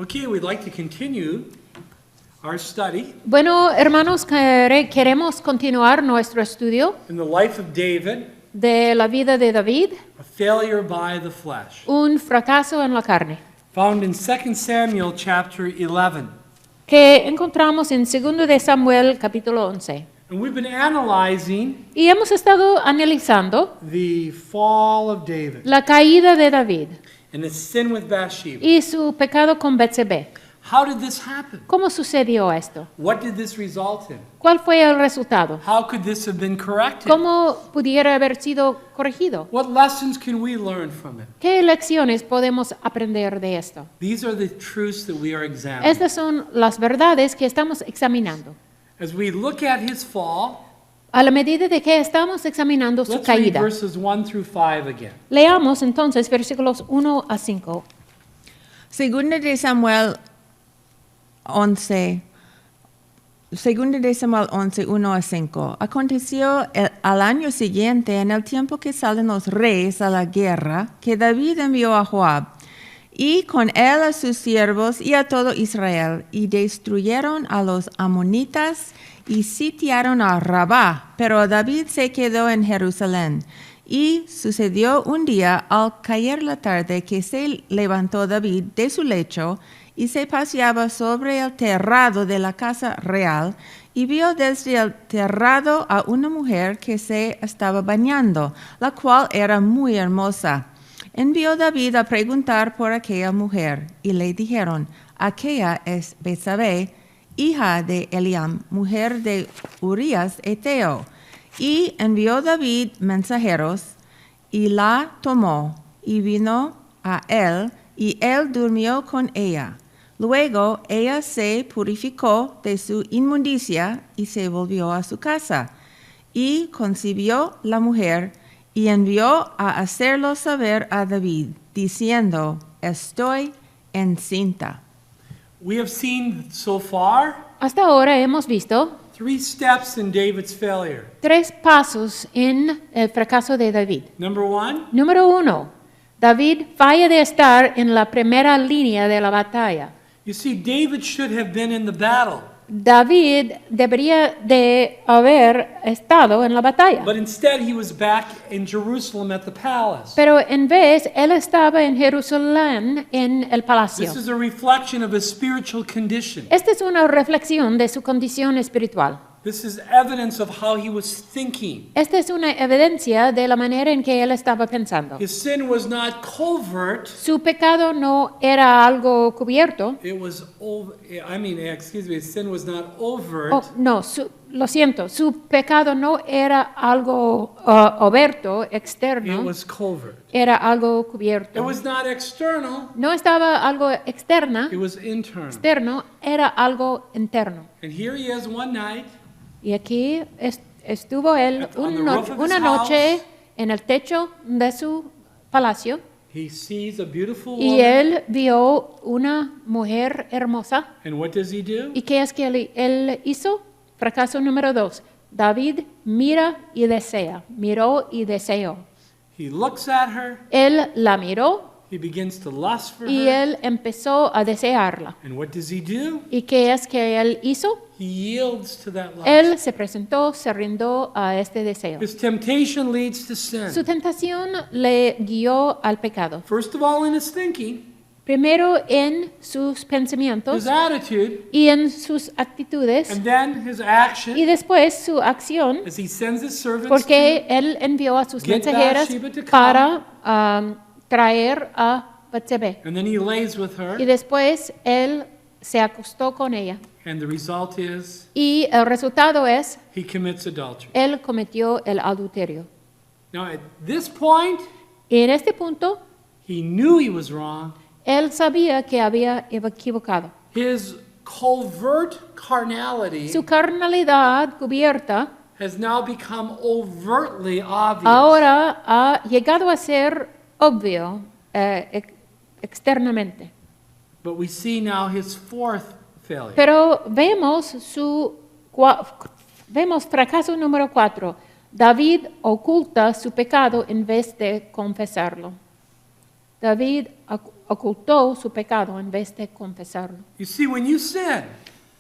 Okay, we'd like to continue our study Bueno, hermanos, queremos continuar nuestro estudio in the life of David, de la vida de David, a failure by the flesh, un fracaso en la carne, found in 2 Samuel chapter 11. que encontramos en 2 de Samuel capítulo 11. And we've been analyzing Y hemos estado analizando the fall of David la caída de David and his sin with Bathsheba. y su pecado con Betsabé. How did this happen? ¿Cómo sucedió esto? What did this result in? ¿Cuál fue el resultado? How could this have been corrected? ¿Cómo pudiera haber sido corregido? What lessons can we learn from it? ¿Qué lecciones podemos aprender de esto? These are the truths that we are examining. Estas son las verdades que estamos examinando. As we look at his fall, A la medida de que estamos examinando su let's read caída, verses 1 through 5 again. leamos entonces versículos 1 a 5. Segunda de Samuel 11, 1 a 5. Aconteció al año siguiente, en el tiempo que salen los reyes a la guerra, que David envió a Joab, y con él a sus siervos y a todo Israel, y destruyeron a los amonitas y sitiaron a Rabá, pero David se quedó en Jerusalén. Y sucedió un día al caer la tarde que se levantó David de su lecho y se paseaba sobre el terrado de la casa real y vio desde el terrado a una mujer que se estaba bañando, la cual era muy hermosa. Envió David a preguntar por aquella mujer y le dijeron, aquella es Betsabé, hija de Eliam, mujer de Urías Eteo. Y envió David mensajeros y la tomó y vino a él y él durmió con ella. Luego ella se purificó de su inmundicia y se volvió a su casa. Y concibió la mujer y envió a hacerlo saber a David, diciendo, estoy encinta. We have seen so far Hasta ahora hemos visto 3 steps in David's failure. 3 pasos en el fracaso de David. Number 1, Número 1, David falla de estar en la primera línea de la batalla. you see, David should have been in the battle, David debería de haber estado en la batalla, but instead he was back in Jerusalem at the palace. pero en vez él estaba en Jerusalén en el palacio. This is a reflection of his spiritual condition. Esta es una reflexión de su condición espiritual. This is evidence of how he was thinking. Esta es una evidencia de la manera en que él estaba pensando. His sin was not covert, Su pecado no era algo cubierto. it was his sin was not overt. Oh, no, lo siento, su pecado no era algo oberto, It externo, was covert. era algo It cubierto. was not external, No estaba algo externo, it was internal. era algo interno. And here he is one night, Y aquí estuvo él On the roof of his una noche en el techo de su palacio he sees a beautiful y woman, él vio una mujer hermosa. and what does he do? ¿Y qué es que él hizo? Fracaso número 2. David mira y desea, miró y deseó. He looks at her, Él la miró he begins to lust for y her, él empezó a desearla. and what does he do? ¿Y qué es que él hizo? He yields to that lust. Él se presentó, se rindió a este deseo. His temptation leads to Su sin. tentación le guió al pecado. First of all, in his thinking, Primero en sus pensamientos his attitude, y en sus actitudes and then his y action después su acción, as he sends his servants porque él envió a sus Get mensajeras Bathsheba to come. para traer a Betsabé. and then he lays with her, Y después él se acostó con ella. and the result is Y el resultado es, he commits adultery. él cometió el adulterio. Now, at this point, Y en este punto, he knew he was wrong. él sabía que había equivocado. His covert carnality Su carnalidad cubierta has now become overtly obvious. ahora ha llegado a ser obvio externamente. But we see now his fourth failure. Pero vemos fracaso número 4. David oculta su pecado en vez de confesarlo. David ocultó su pecado en vez de confesarlo. You see, when you sin,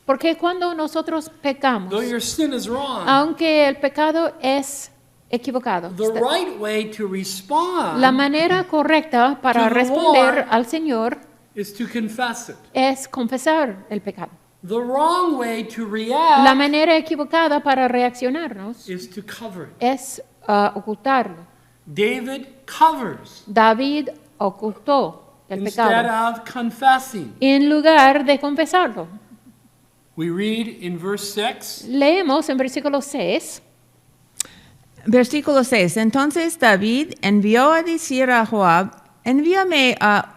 Porque cuando nosotros pecamos, though your sin is wrong, aunque el pecado es equivocado, the right way to respond la manera correcta para to the responder Lord al Señor is to confess it. es confesar el pecado. The wrong way to La react manera equivocada para reaccionarnos is to cover it. es ocultarlo. David covers David ocultó el instead pecado of confessing. en lugar de confesarlo. We read in verse 6, Leemos en versículo 6. Versículo 6. Entonces David envió a decir a Joab, envíame a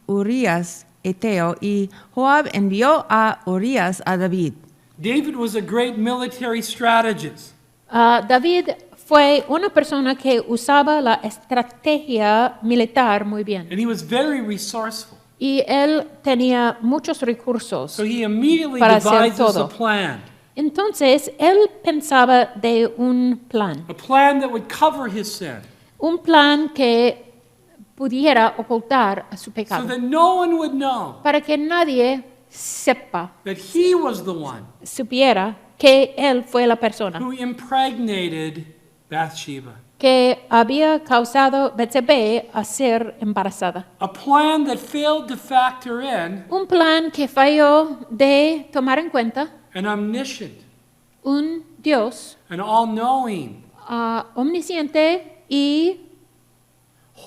Urías Eteo, y Joab envió a Urías a David. David was a great military strategist. David fue una persona que usaba la estrategia militar muy bien. And he was very resourceful. Y él tenía muchos recursos. So he immediately Para hacer devises todo. a plan. Entonces, él pensaba de un plan. A plan that would cover his sin. Un plan que pudiera ocultar a su So pecado. that no one would know Para que nadie sepa, that he was the one supiera que él fue la persona who impregnated Bathsheba. que había causado Betsabé a ser embarazada. A plan that failed to factor in Un plan que falló de tomar en cuenta an omniscient, un Dios an all-knowing, omnisciente y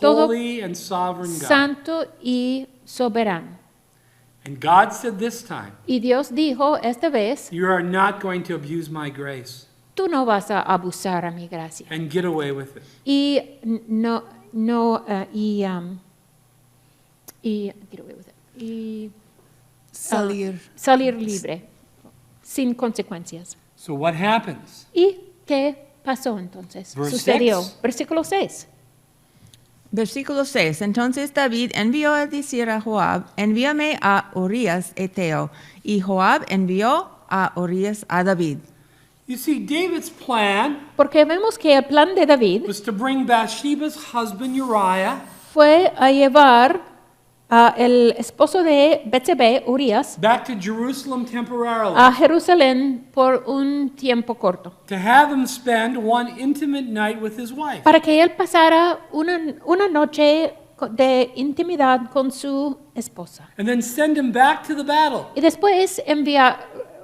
Todo holy and sovereign God. santo y soberano. And God said this time, Y Dios dijo esta vez, you are not going to abuse my grace tú no vas a abusar a mi gracia. and get away with it. Y get away with it. Y salir libre, sin consecuencias. So what happens? ¿Y qué pasó entonces? Verse Sucedió. 6. Versículo 6. Versículo 6. Entonces David envió a decir a Joab, envíame a Urías Eteo, y Joab envió a Urías a David. You see, David's plan Porque vemos que el plan de David was to bring Bathsheba's husband Uriah fue a llevar el esposo de Betsabé, Urías, back to Jerusalem temporarily, a Jerusalén por un tiempo corto, to have him spend one intimate night with his wife. para que él pasara una noche de intimidad con su esposa. And then send him back to the battle. Y después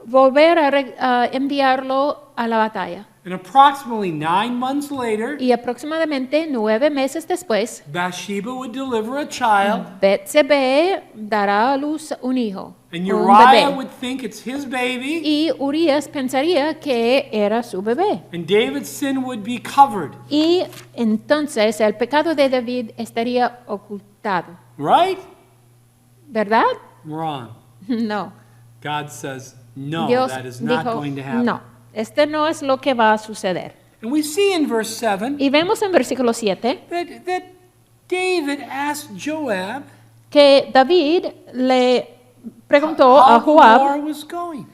volver a enviarlo a la batalla. And approximately 9 months later, Y aproximadamente 9 meses después, Bathsheba would deliver a child, Betsabé dará a luz un hijo, and un Uriah bebé. would think it's his baby, Y Urías pensaría que era su bebé. and David's sin would be covered. Y entonces el pecado de David estaría ocultado. Right? ¿Verdad? Wrong. No. God says, no, Dios that is not dijo, going to happen. no, este no es lo que va a suceder. And we see in verse 7 Y vemos en versículo 7 that David asked Joab que David le preguntó how a the war Joab was going.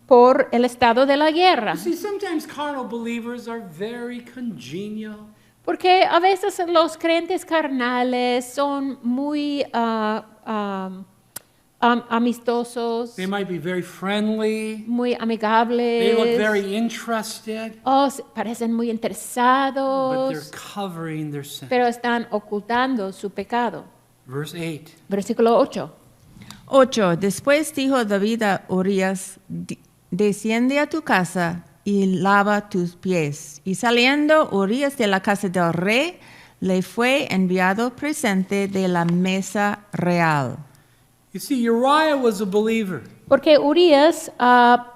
por el estado de la guerra. You see, sometimes carnal believers are very congenial. Porque a veces los creyentes carnales son muy amistosos, They might be very friendly. muy They look amigables, very interested, parecen muy but interesados, they're covering their sin. pero están ocultando su pecado. Verse 8. Versículo 8. 8. Después dijo David a Urías, desciende a tu casa y lava tus pies. Y saliendo Urías de la casa del rey, le fue enviado presente de la mesa real. You see, Uriah was a believer, Porque Urías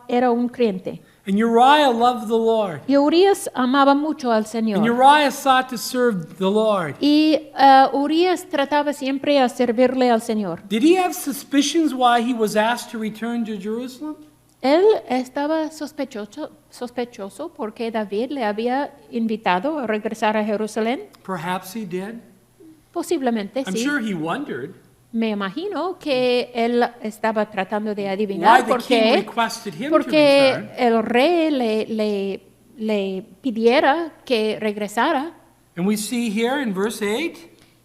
era un creyente. and Uriah loved the Lord. Y Urías amaba mucho al And Señor. Uriah sought to serve the Lord. Y Urías trataba siempre a servirle al Señor. Did he have suspicions why he was asked to return to Jerusalem? Él estaba sospechoso porque David le había invitado a regresar a Jerusalén. Perhaps he did. Posiblemente I'm sí. sure he wondered Me imagino que él estaba tratando de why adivinar the king requested him to porque return. el rey le pidiera que regresara. And we see here in verse 8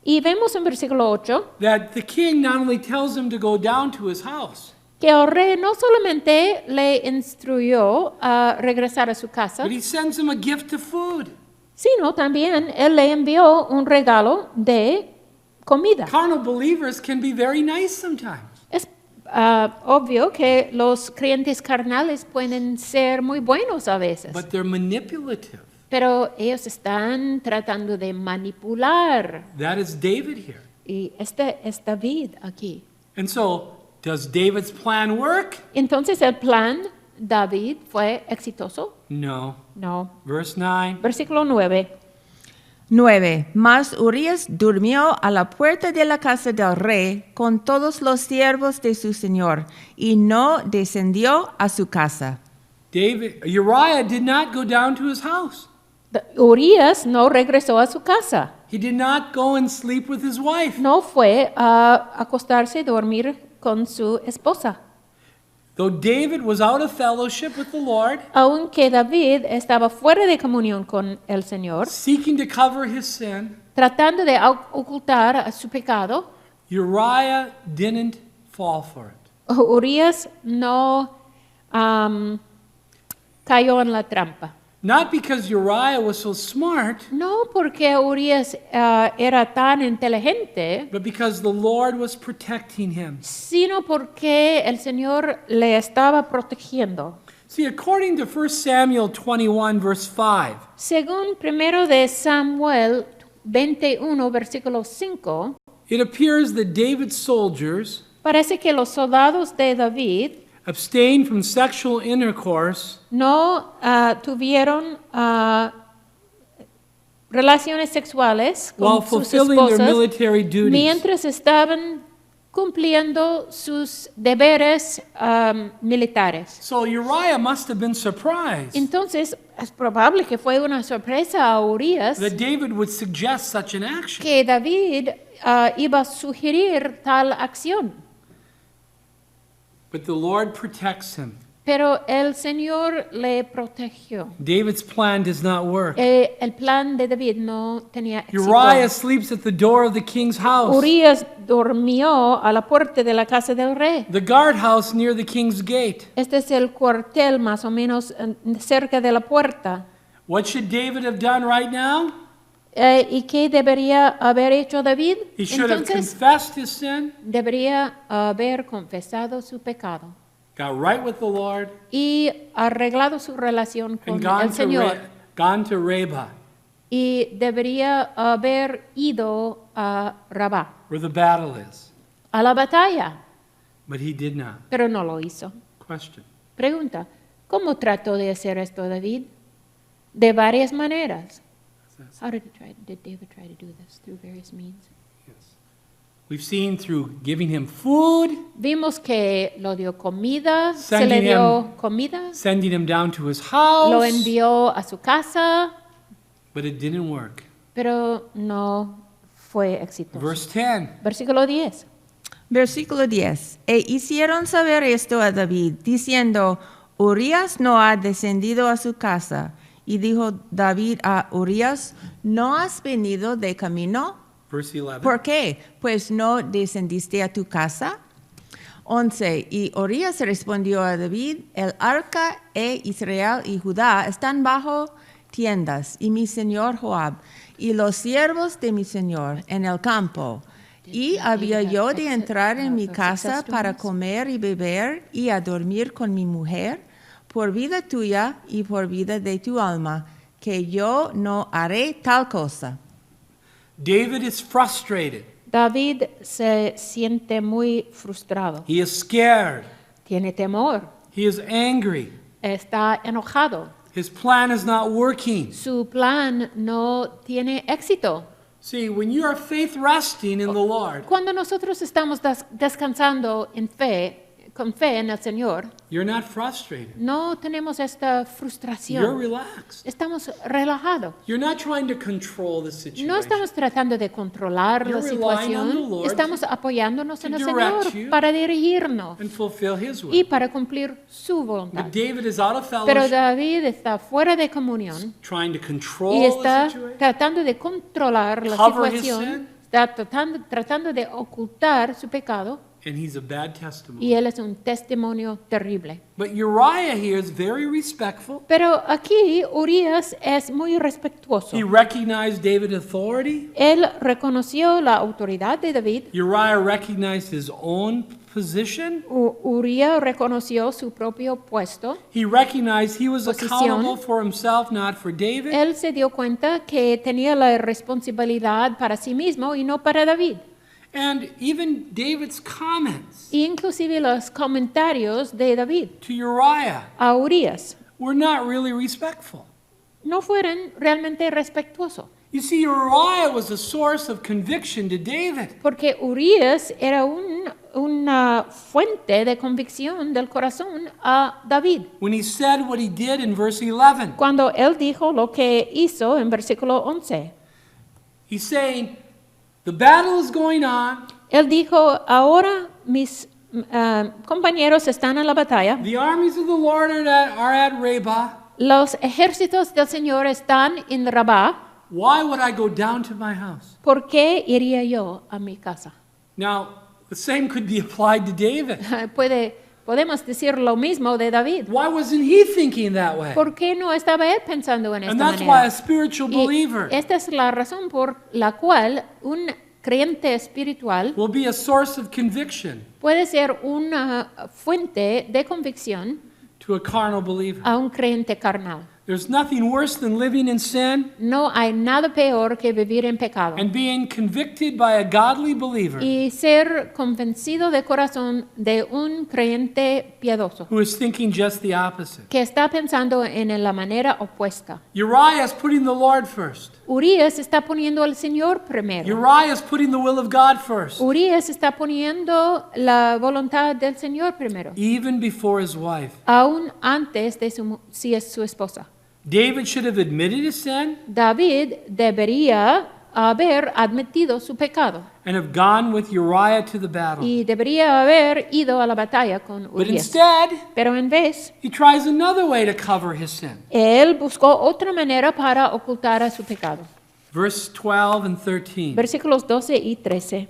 Y vemos en versículo 8 that the king not only tells him to go down to his house, que el rey no solamente le instruyó a regresar a su casa, but he sends him a gift of food. sino también él le envió un regalo de comida. Carnal believers can be very nice sometimes. Es obvio que los creyentes carnales pueden ser muy buenos a veces, But they're manipulative. pero ellos están tratando de manipular. That is David here. Y este es David aquí. And so, does David's plan work? Entonces, ¿el plan David fue exitoso? No. No. Verse 9. Versículo 9. 9. Mas Urías durmió a la puerta de la casa del rey con todos los siervos de su señor y no descendió a su casa. Uriah did not go down to his house. Urías no regresó a su casa. He did not go and sleep with his wife. No fue a acostarse y dormir con su esposa. Though David was out of fellowship with the Lord, Aunque David estaba fuera de comunión con el Señor, seeking to cover his sin, tratando de ocultar su pecado, Uriah didn't fall for it. Urías no cayó en la trampa. Not because Uriah was so smart, No porque Urías era tan inteligente, but because the Lord was protecting him. sino porque el Señor le estaba protegiendo. See, according to 1 Samuel 21, verse 5, Según 1 de Samuel 21, versículo 5, it appears that David's soldiers parece que los soldados de David abstained from sexual intercourse no tuvieron relaciones sexuales while con sus fulfilling their esposas military duties. mientras estaban cumpliendo sus deberes militares. So Uriah must have been surprised Entonces, es probable que fue una sorpresa a Urías that David would suggest such an action. que David iba a sugerir tal acción. But the Lord protects him. Pero el Señor le protegió. David's plan does not work. El plan de David no tenía éxito. Uriah sleeps at the door of the king's house, Urías durmió a la puerta de la casa del rey. the guardhouse near the king's gate. Este es el cuartel más o menos cerca de la puerta. What should David have done right now? ¿Y qué debería haber hecho David? He should have Entonces, confessed his sin, debería haber confesado su pecado got right with the Lord, y arreglado su relación and con el Señor. gone to Reba, Y debería haber ido a Rabá, where the battle is. a la batalla, But he did not. pero no lo hizo. Question. Pregunta, ¿cómo trató de hacer esto David? De varias maneras. How did David try to do this? Through various means. Yes. We've seen through giving him food, Vimos que lo dio comida, se Sending le dio him- comida, sending him down to his house, lo envió a su casa, but it didn't work. pero no fue exitoso. Verse 10. Versículo 10. Versículo 10. E hicieron saber esto a David, diciendo, Urías no ha descendido a su casa. Y dijo David a Urías, ¿no has venido de camino? Verse 11. ¿Por qué? Pues no descendiste a tu casa. 11. Y Urías respondió a David, el arca e Israel y Judá están bajo tiendas, y mi señor Joab, y los siervos de mi señor en el campo. Y había yo de entrar en mi casa para comer y beber y a dormir con mi mujer, por vida tuya y por vida de tu alma, que yo no haré tal cosa. David is frustrated. David se siente muy frustrado, He is scared. tiene temor, He is angry. está enojado. His plan is not working. Su plan no tiene éxito. See, when you are faith resting in the Lord, Cuando nosotros estamos descansando en fe, con fe en el Señor, you're not frustrated. no tenemos esta You're frustración. relaxed. Estamos relajados. You're not trying to control the situation. No estamos tratando de controlar la You're relying on the situación. Lord Estamos apoyándonos en to el direct Señor you para dirigirnos and fulfill His y will. para cumplir su voluntad. But David is out of Pero fellowship, David está fuera de comunión trying to y control está the situation, tratando de controlar la cover his situación, sin, está tratando de ocultar su pecado and he's a bad testimony. y él es un testimonio terrible. But Uriah here is very respectful. Pero aquí Urias es muy respetuoso. He recognized David's authority. Él reconoció la autoridad de David. Uriah recognized his own position. Urias reconoció su propio puesto. He recognized he was Posición. accountable for himself, not for David. Él se dio cuenta que tenía la responsabilidad para sí mismo y no para David. And even David's comments Y inclusive los comentarios de David to Uriah a Urias were not really respectful. no fueron realmente respetuosos. You see, Uriah was a source of conviction to David. Porque Urias era una fuente de convicción del corazón a David. When he said what he did in verse 11, Cuando él dijo lo que hizo en versículo 11, he's saying, the battle is going on, él dijo, ahora mis compañeros están en la batalla, the armies of the Lord are at Rabbah. los ejércitos del Señor están en Rabá, Why would I go down to my house? ¿por qué iría yo a mi casa? Now, the same could be applied to David. Podemos decir lo mismo de David. Why wasn't he thinking that way? ¿Por qué no estaba él pensando en And esta that's why a manera? spiritual Y believer esta es la razón por la cual un creyente espiritual will be a source of conviction puede ser una fuente de convicción to a carnal believer. a un creyente carnal. There's nothing worse than living in sin No hay nada peor que vivir en pecado and being convicted by a godly believer y ser convencido de corazón de un creyente piadoso who is thinking just the opposite. que está pensando en la manera opuesta. Uriah is putting the Lord first. Urias está poniendo al Señor primero. Uriah is putting the will of God first, Urias está poniendo la voluntad del Señor primero, even before his wife. aún antes de si es su esposa. David should have admitted his sin David debería haber admitido su pecado and have gone with Uriah to the battle. y debería haber ido a la batalla con But Urias. instead, Pero en vez, he tries another way to cover his sin. él buscó otra manera para ocultar a su pecado. Verse 12 and 13. Versículos 12 y 13.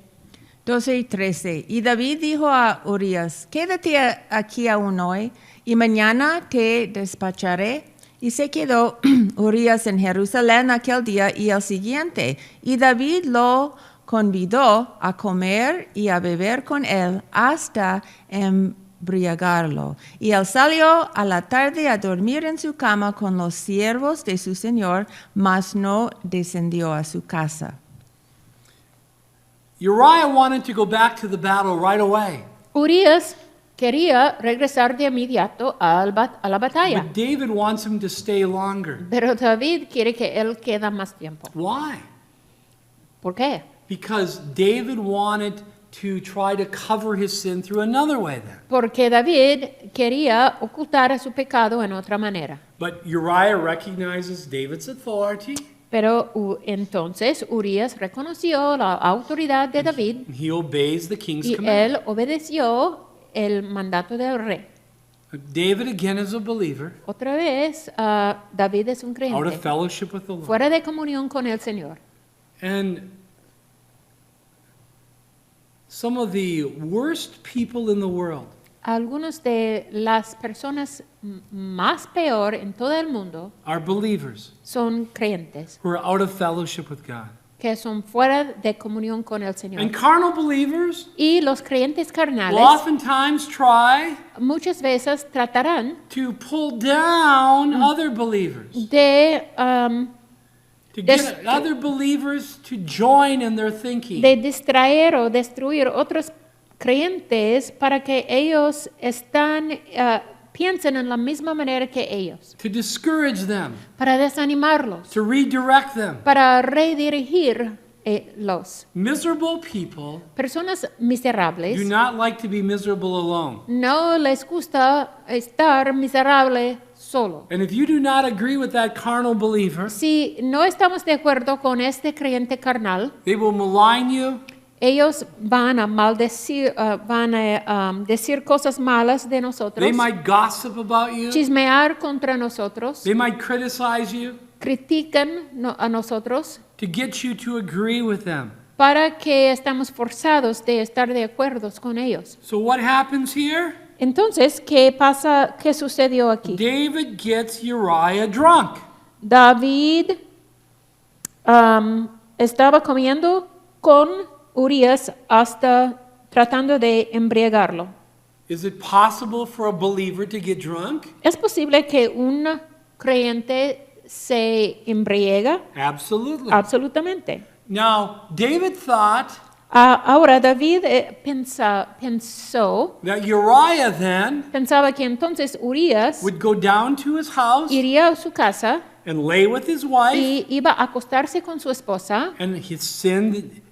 12 y 13. Y David dijo a Urias, quédate aquí aún hoy, y mañana te despacharé. Y se quedó Urias en Jerusalén aquel día y el siguiente. Y David lo convidó a comer y a beber con él hasta embriagarlo. Y él salió a la tarde a dormir en su cama con los siervos de su señor, mas no descendió a su casa. Uriah wanted to go back to the battle right away. Urias quería regresar de inmediato a la batalla, But David wants him to stay longer. pero David quiere que él quede más tiempo. Why? ¿Por qué? Because David wanted to try to cover his sin through another way then. Porque David quería ocultar su pecado en otra manera. But Uriah recognizes David's authority. Pero entonces Urias reconoció la autoridad de David And he obeys the king's y command. él obedeció el mandato del rey. David again is a believer, Otra vez, David es un out of creyente, fellowship with the Lord. fuera de comunión con el Señor. And some of the worst people in the world Algunas de las personas más peor en todo el mundo are believers son creyentes, who are out of fellowship with God. que son fuera de comunión con el Señor. And carnal believers Y los creyentes will carnales oftentimes try muchas veces tratarán to pull down other believers, de to get other believers to join in their thinking. distraer o destruir otros creyentes para que ellos piensen en la misma manera que ellos, To discourage them, para desanimarlos, to redirect them. para redirigirlos. Miserable people Personas do miserables not like to be miserable alone. no les gusta estar miserable solo. And if you do not agree with that carnal believer, Si no estamos de acuerdo con este creyente carnal, they will malign you, ellos van a maldecir, decir cosas malas de nosotros, they might gossip about you, chismear contra nosotros, they might criticize you critican a nosotros to get you to agree with them. para que estamos forzados de estar de acuerdo con ellos. So what happens here? Entonces, ¿qué pasa? ¿Qué sucedió aquí? David gets Uriah drunk. David estaba comiendo con Urias hasta tratando de embriagarlo. Is it possible for a believer to get drunk? ¿Es posible que un creyente se embriaga? Absolutely. Absolutamente. Now, David thought Ahora David pensaba que entonces Urias would go down to his house iría a su casa and lay with his wife, y iba a acostarse con su esposa, and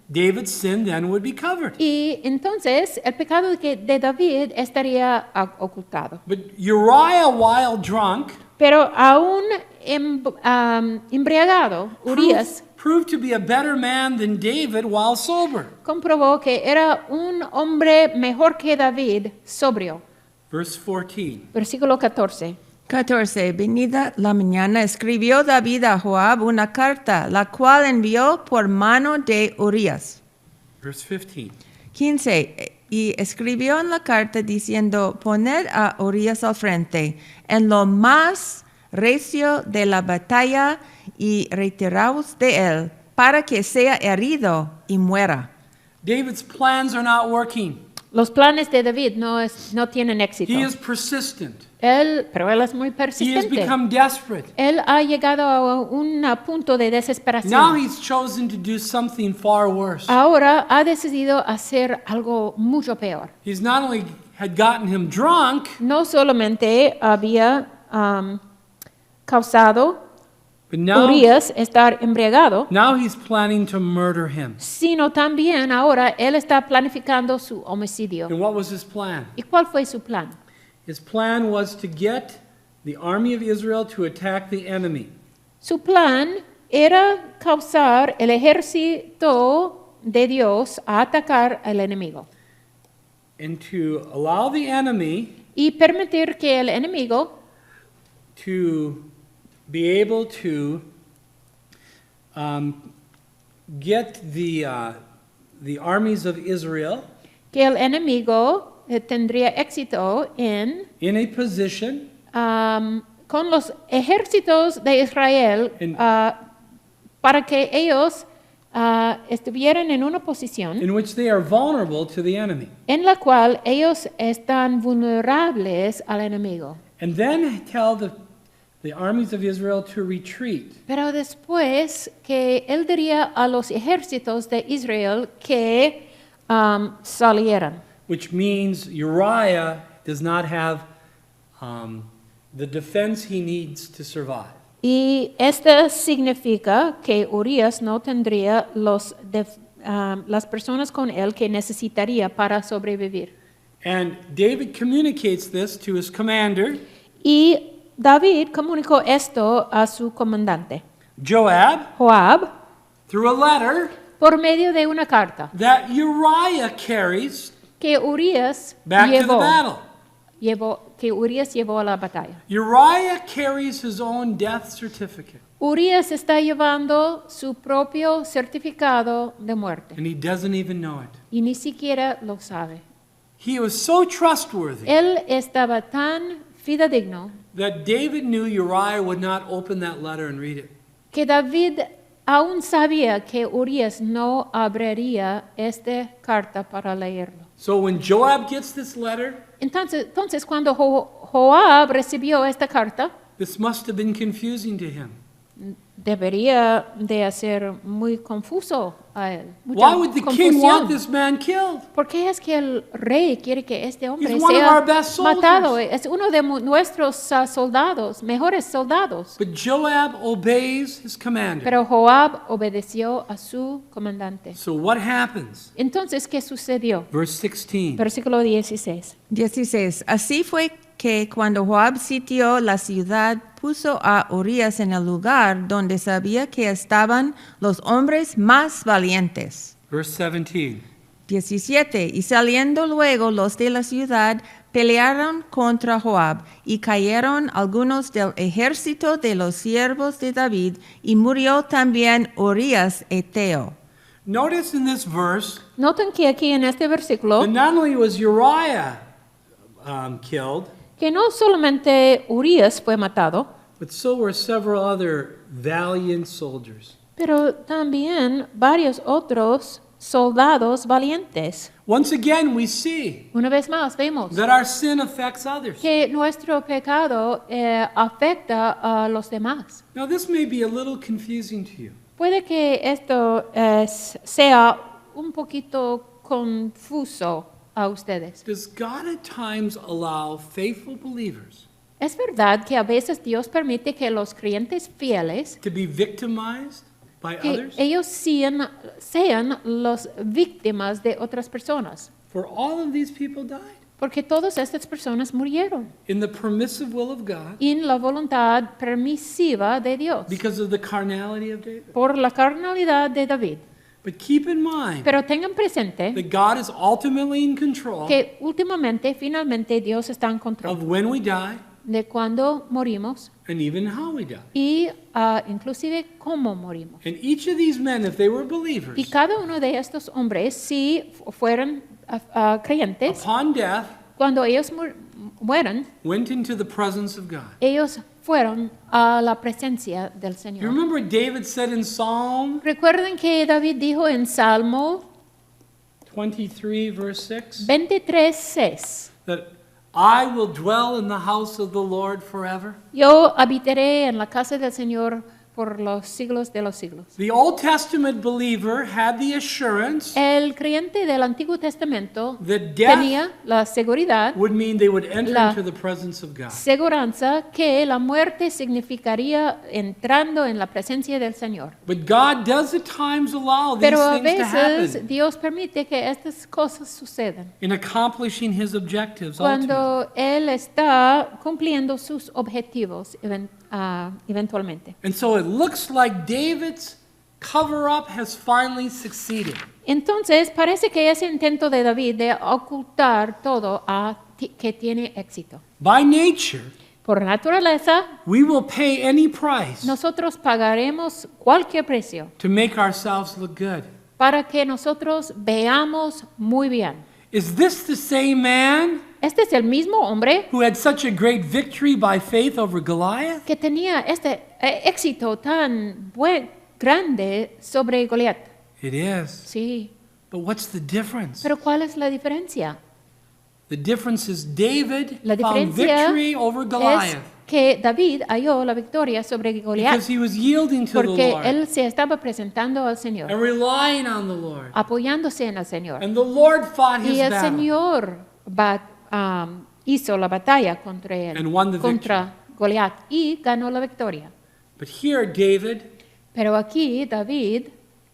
David's sin then would be covered. y entonces el pecado de David estaría ocultado. But Uriah, while drunk, Pero aún embriagado, Urias proved to be a better man than David while sober. comprobó que era un hombre mejor que David, sobrio. Verse 14. Versículo 14. 14. Venida la mañana, escribió David a Joab una carta, la cual envió por mano de Urias. Verse 15. 15. Y escribió en la carta diciendo, poned a Urias al frente, en lo más recio de la batalla, y retiraos de él, para que sea herido y muera. David's plans are not working. Los planes de David no tienen éxito. He is persistent. Pero él es muy He has persistente. become desperate. Él ha llegado a un punto de Now desesperación. he's chosen to do something far worse. Ahora ha decidido hacer algo mucho peor. He's not only had gotten him drunk, No solamente había causado but now Urias estar embriagado, he's planning to murder him. sino también ahora él está planificando su homicidio. And what was his plan? ¿Y cuál fue su plan? His plan was to get the army of Israel to attack the enemy. Su plan era causar el ejército de Dios a atacar al enemigo And to allow the enemy y permitir que el enemigo to be able to get the armies of Israel tendría éxito en in a position con los ejércitos de Israel para que ellos estuvieran en una posición in which they are vulnerable to the enemy. en la cual ellos están vulnerables al enemigo. And then tell the armies of Israel to retreat. Pero después que él diría a los ejércitos de Israel que salieran. Which means Uriah does not have the defense he needs to survive. Y esto significa que Urias no tendría las personas con él que necesitaría para sobrevivir. And David communicates this to his commander, Y David comunicó esto a su comandante, Joab, Joab, through a letter por medio de una carta that Uriah carries que Urias back to the battle. llevó a la batalla. Uriah carries his own death certificate, Urias está llevando su propio certificado de muerte and he doesn't even know it. y ni siquiera lo sabe. He was so trustworthy Él estaba tan fidedigno that David knew Uriah would not open that letter and read it. que David aún sabía que Urias no abriría esta carta para leerlo. So when Joab gets this letter, Entonces cuando Joab recibió esta carta, this must have been confusing to him. debería de hacer muy confuso a él. Mucha Why would the king confusión. want this man killed? ¿Por qué es que el rey quiere que este hombre He's one of sea our best soldiers. matado? Es uno de nuestros soldados, mejores soldados. But Joab obeys his commander. Pero Joab obedeció a su comandante. So what happens? Entonces, ¿qué sucedió? Verse 16. Versículo 16. 16. Así fue que cuando Joab sitió la ciudad, puso a Urias en el lugar donde sabía que estaban los hombres más valientes. Verse 17. 17. Y saliendo luego los de la ciudad, pelearon contra Joab, y cayeron algunos del ejército de los siervos de David, y murió también Urias Eteo. Notice in this verse Noten que aquí en este versículo, that not only was Uriah killed, que no solamente Urias fue matado, but so were several other valiant soldiers. pero también varios otros soldados valientes. Once again, we see Una vez más vemos that our sin affects others. que nuestro pecado afecta a los demás. Now, this may be a little confusing to you. Puede que esto sea un poquito confuso a ustedes. Does God at times allow faithful believers Es verdad que a veces Dios permite que los creyentes fieles, to be victimized by que others? ellos sean las víctimas de otras personas, For all of these people died porque todas estas personas murieron in the permissive will of God en la voluntad permisiva de Dios because of the carnality of David. por la carnalidad de David. But keep in mind Pero tengan presente that God is ultimately in control que últimamente, finalmente, Dios está en control of when we die de cuando morimos and even how we die. y inclusive cómo morimos. And each of these men, if they were Y believers, cada uno de estos hombres, si fueran creyentes, upon death, cuando ellos mueran, went into the presence of God. ellos fueron a la presencia del You Señor. remember what David said in Psalm Recuerden que David dijo en Salmo 23, verse 6, 23:6, that I will dwell in the house of the Lord forever. yo habitaré en la casa del Señor por los siglos de los siglos. The Old Testament believer had the assurance El creyente del Antiguo Testamento that death tenía la seguridad, would mean they would enter La- into the presence of God. seguranza que la muerte significaría entrando en la presencia del Señor. But God does at times allow these Pero a things to veces happen Dios permite que estas cosas sucedan in accomplishing His objectives ultimately. cuando Él está cumpliendo sus objetivos eventualmente. And so it looks like David's cover-up has finally succeeded. Entonces parece que ese intento de David de ocultar todo que tiene éxito. By nature, Por naturaleza, we will pay any price nosotros pagaremos cualquier precio to make ourselves look good. para que nosotros veamos muy bien. Is this the same man Este es el mismo hombre who had such a great victory by faith over Goliath? que tenía este éxito tan grande sobre Goliat. It is. Sí, But what's the difference? pero ¿cuál es la diferencia? The difference is David La found diferencia victory over es Goliath que David halló la victoria sobre Goliat because he was yielding to the porque Lord él se estaba presentando al and Señor, relying on the Lord. apoyándose en el Señor. And the Lord fought his Y el battle. Señor hizo la batalla contra And él, won the contra Goliat, y ganó la victoria. But here David Pero aquí David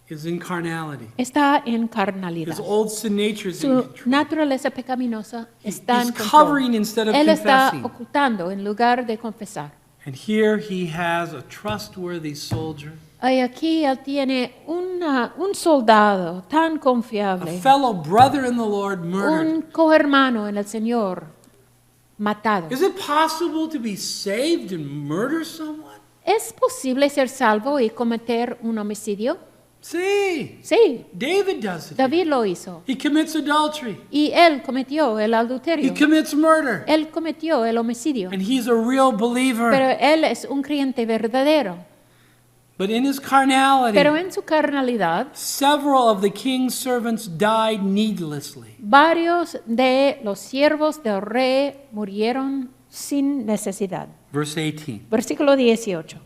is in carnality. está en carnalidad. His old sin nature is in Su control. naturaleza pecaminosa está He's en control. covering instead of Él está confessing. ocultando en lugar de confesar. And here he has a trustworthy soldier, Y aquí él tiene un soldado tan a confiable, fellow brother in the Lord murdered. un cohermano en el Señor matado. Is it possible to be saved and murder someone? ¿Es posible ser salvo y cometer un homicidio? See, Sí, David does it. David lo hizo. He commits adultery. Y él cometió el He adulterio. commits murder. Él cometió el homicidio. And he's a real believer. Pero él es un creyente verdadero. But in his carnality, Pero en su carnalidad, several of the king's servants died needlessly. varios de los siervos del rey murieron sin necesidad. Verse 18. Versículo 18.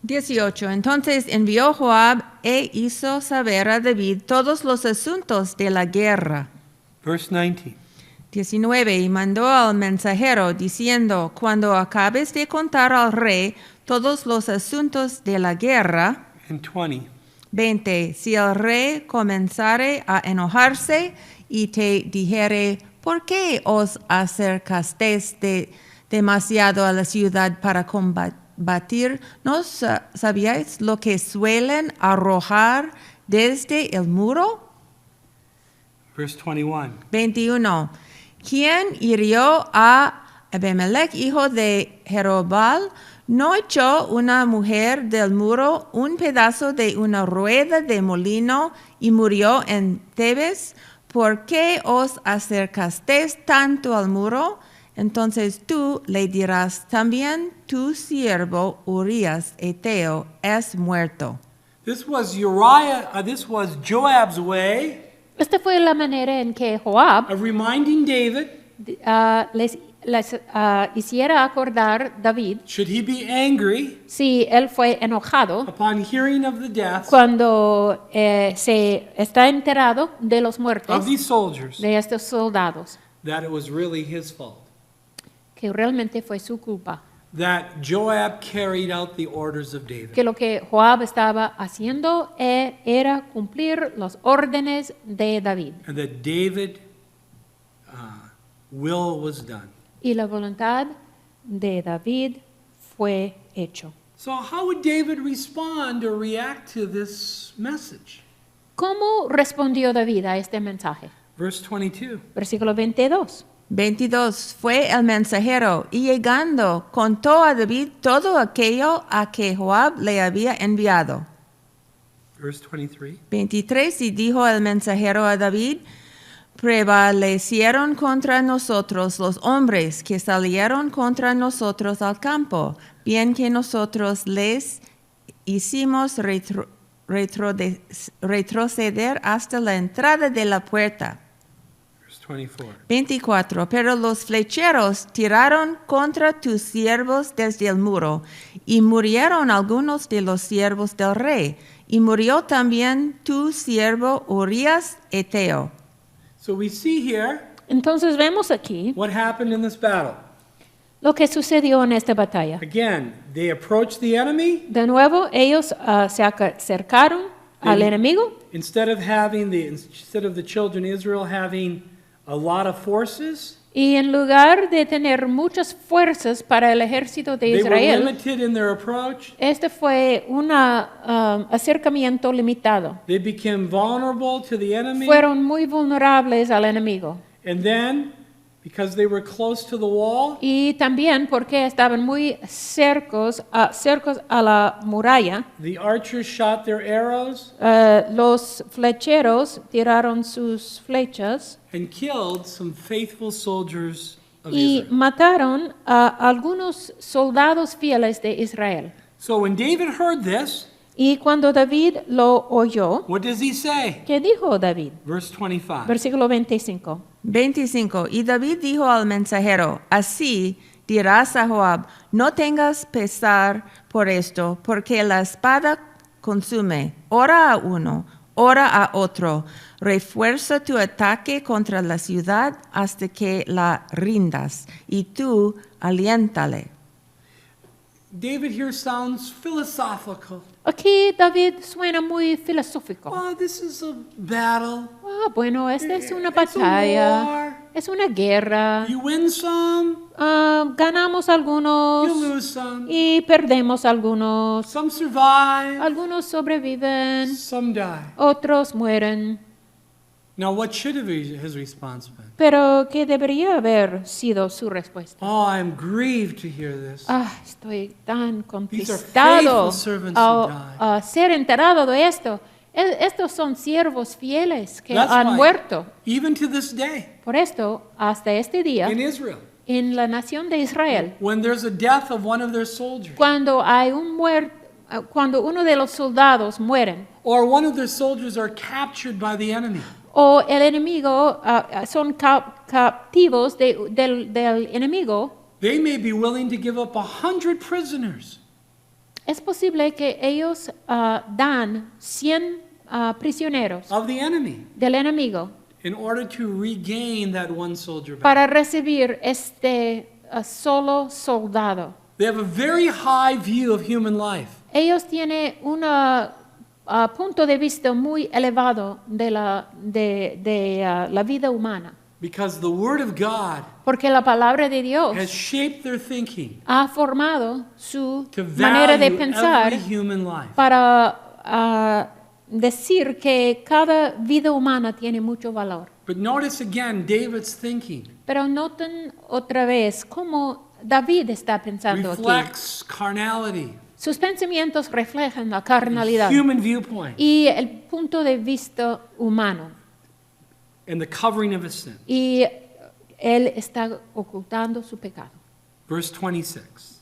18. Entonces envió Joab e hizo saber a David todos los asuntos de la guerra. Verse 19. 19. Y mandó al mensajero diciendo, cuando acabes de contar al rey todos los asuntos de la guerra. And 20. 20. Si el rey comenzare a enojarse y te dijere, ¿por qué os acercasteis demasiado a la ciudad para combatir? ¿No sabíais lo que suelen arrojar desde el muro? Verse 21. 21. ¿Quién hirió a Abimelech, hijo de Jerobal? ¿No echó una mujer del muro un pedazo de una rueda de molino y murió en Tebes? ¿Por qué os acercasteis tanto al muro? Entonces tú le dirás, también tu siervo Urías Eteo es muerto. This was Joab's way Esta fue la manera en que Joab of reminding David, les hiciera acordar David should he be angry si él fue enojado upon hearing of the deaths cuando se está enterado de los of muertos these soldiers, de estos soldados, that it was really his fault, que realmente fue su culpa, that Joab carried out the orders of David. que lo que Joab estaba haciendo era cumplir las órdenes de David And that David will was done. y la voluntad de David fue hecho. So how would David respond or react to this message? ¿Cómo respondió David a este mensaje? Verse 22. Versículo 22. 22. Fue el mensajero y llegando contó a David todo aquello a que Joab le había enviado. Verse 23. 23. Y dijo el mensajero a David, prevalecieron contra nosotros los hombres que salieron contra nosotros al campo, bien que nosotros les hicimos retroceder hasta la entrada de la puerta. Verse 24. 24. Pero los flecheros tiraron contra tus siervos desde el muro, y murieron algunos de los siervos del rey, y murió también tu siervo Urías Eteo. So we see here Entonces vemos aquí what happened in this battle. lo que sucedió en esta batalla. Again, they approached the enemy. De nuevo, ellos se acercaron al enemigo Instead of the children of Israel having a lot of forces, y en lugar de tener muchas fuerzas para el ejército de they were Israel, limited in their approach. este fue un acercamiento limitado. They became vulnerable to the enemy. Fueron muy vulnerables al enemigo. And then, because they were close to the wall, Y también porque estaban muy cercos a la muralla, the archers shot their arrows los flecheros tiraron sus flechas and killed some faithful soldiers of y Israel. mataron a algunos soldados fieles de Israel. So when David heard this, Y cuando David lo oyó, what does he say? ¿qué dijo David? Verse 25. Versículo 25. 25. Y David dijo al mensajero, así dirás a Joab, no tengas pesar por esto, porque la espada consume, ora a uno, ora a otro, refuerza tu ataque contra la ciudad hasta que la rindas, y tú aliéntale. David here sounds philosophical. Aquí David suena muy filosófico. Oh, this is a battle. Bueno, esta es una It's a batalla, war. es una guerra. You win some, Ganamos you algunos lose some. y perdemos algunos. Some survive, Algunos sobreviven, some die. otros mueren. Now, what should have his response been? Pero ¿qué debería haber sido su respuesta? Oh, I am grieved to hear this. Estoy tan These are contristado faithful servants who died. a ser enterado de esto. Estos son siervos fieles que That's han why, muerto. even to this day, Por esto, hasta este día, in Israel, en la nación de Israel, when there's a death of one of their soldiers, cuando uno de los soldados mueren or one of their soldiers are captured by the enemy, o el enemigo son captivos del enemigo, they may be willing to give up 100 prisoners es posible que ellos dan 100 prisioneros of the enemy del enemigo in order to regain that one soldier back. para recibir este solo soldado. They have a very high view of human life. Ellos tienen un punto de vista muy elevado de la vida humana, Because the Word of God porque la palabra de Dios has shaped their thinking ha formado su to manera de value pensar every human life. para decir que cada vida humana tiene mucho valor. But notice again David's thinking. Pero noten otra vez cómo David está pensando aquí. reflects carnality, Sus pensamientos reflejan la carnalidad human viewpoint, y el punto de vista humano. and the covering of his sin. Y él está ocultando su pecado. Verse 26.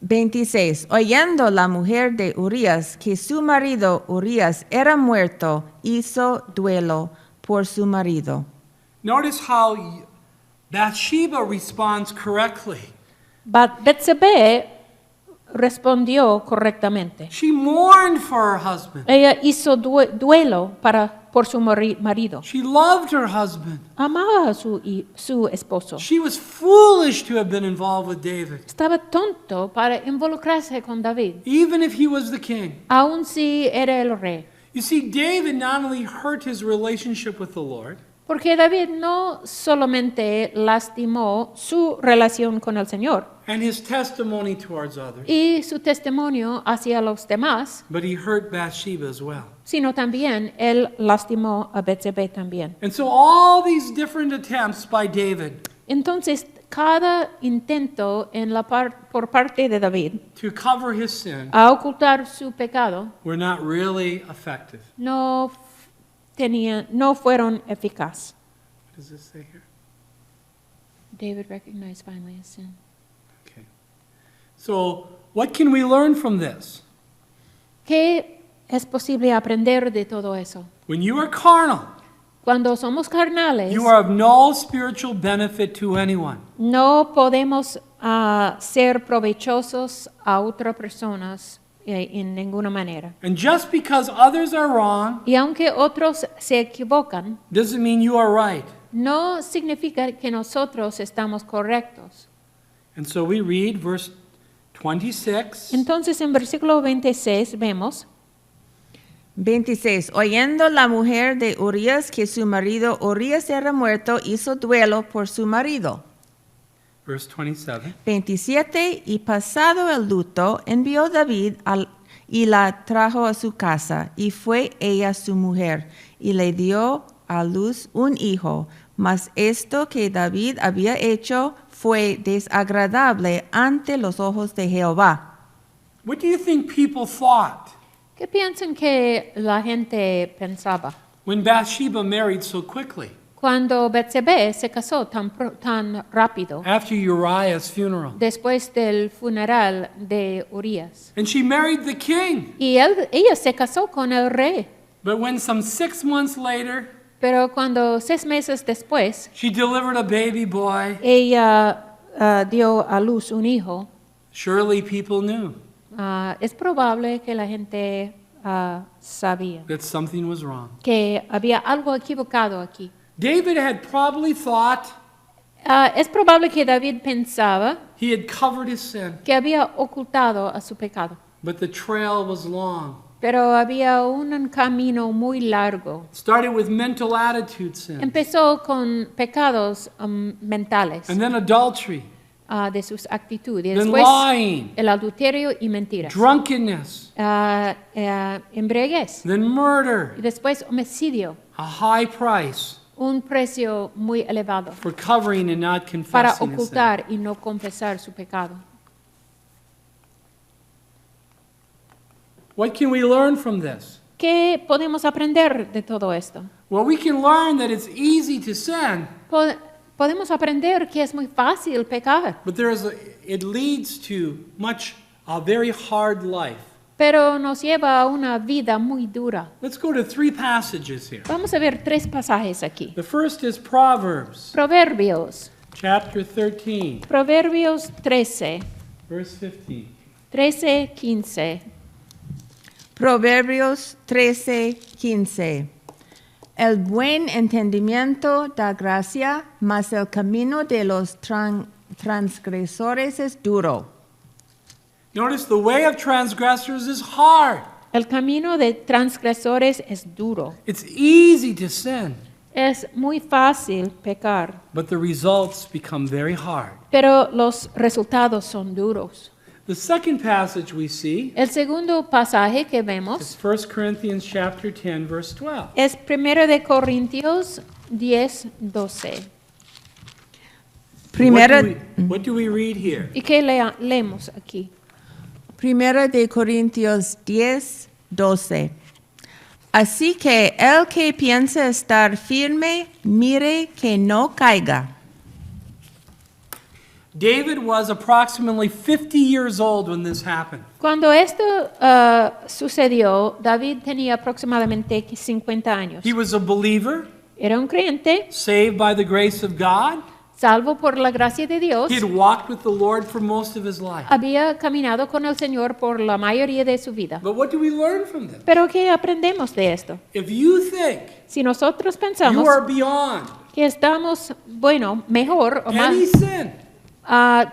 26. Oyendo la mujer de Urías que su marido Urías era muerto, hizo duelo por su marido. Notice how Bathsheba responds correctly. Betsabé respondió correctamente. She mourned for her husband. Ella hizo duelo por su marido. She loved her husband. Amaba a su esposo. She was foolish to have been involved with David, Estaba tonto para involucrarse con David, even if he was the king. aun si era el rey. You see, David not only hurt his relationship with the Lord, Porque David no solamente lastimó su relación con el Señor and his testimony towards others, y su testimonio hacia los demás, but he hurt Bathsheba as well. sino también él lastimó a Betsabé también. And so all these different attempts by David Entonces, cada intento por parte de David to cover his sin a ocultar su pecado were not really effective. no fueron eficaces. What does this say here? David recognized finally his sin. Okay. So, what can we learn from this? ¿Qué es posible aprender de todo eso? When you are carnal, Cuando somos carnales, you are of no spiritual benefit to anyone. no podemos ser provechosos a otras personas en ninguna manera. And just because others are wrong Y aunque otros se equivocan, doesn't mean you are right. no significa que nosotros estamos correctos. And so we read verse 26. Entonces en versículo 26 vemos, 26. Oyendo la mujer de Urías que su marido Urías era muerto, hizo duelo por su marido. Verse 27. 27. Y pasado el luto, envió David y la trajo a su casa, y fue ella su mujer, y le dio a luz un hijo. Mas esto que David había hecho fue desagradable ante los ojos de Jehová. What do you think people thought ¿qué piensan que la gente pensaba? when Bathsheba married so quickly Cuando Betsabé se casó tan rápido, after Uriah's funeral? después del funeral de Urías. And she married the king. Y ella se casó con el rey. But when some 6 months later, Pero cuando 6 meses después, she delivered a baby boy, ella dio a luz un hijo, surely people knew es probable que la gente sabía that something was wrong. que había algo equivocado aquí. David had probably thought Es probable que David pensaba he had covered his sin, que había ocultado a su pecado, but the trail was long. pero había un camino muy largo. It started with mental attitude sin, Empezó con pecados mentales and then adultery, de sus actitudes. then Después lying, el adulterio y mentiras. drunkenness, Embriaguez. then murder, Y después homicidio. a high price Un precio muy elevado for covering and not para confessing his sin. ocultar y no confesar su pecado. What can we learn from this? ¿Qué podemos aprender de todo esto? Well, we can learn that it's easy to sin, Podemos aprender que es muy fácil pecar, but it leads to a very hard life. pero nos lleva a una vida muy dura. Let's go to 3 passages here. Vamos a ver 3 pasajes aquí. The first is Proverbs, Proverbios, chapter 13, Proverbios 13, verse 15. 13, 15. Proverbios 13:15. El buen entendimiento da gracia, mas el camino de los transgresores es duro. Notice the way of transgressors is hard. El camino de transgresores es duro. It's easy to sin, Es muy fácil pecar, but the results become very hard. pero los resultados son duros. The second passage we see El segundo pasaje que is vemos 1 Corinthians chapter 10, verse 12. es 1 de Corintios 10, 12. Primera, What do we read here? ¿Y qué leemos aquí? Primera de Corintios 10, 12. Así que el que piensa estar firme, mire que no caiga. David was approximately 50 years old when this happened. Cuando esto sucedió, David tenía aproximadamente 50 años. He was a believer, Era un creyente, saved by the grace of God. salvo por la gracia de Dios. He had walked with the Lord for most of his life. Había caminado con el Señor por la mayoría de su vida. But what do we learn from this? Pero ¿qué aprendemos de esto? If you think Si nosotros you pensamos are beyond que estamos, bueno, mejor o más, any sin,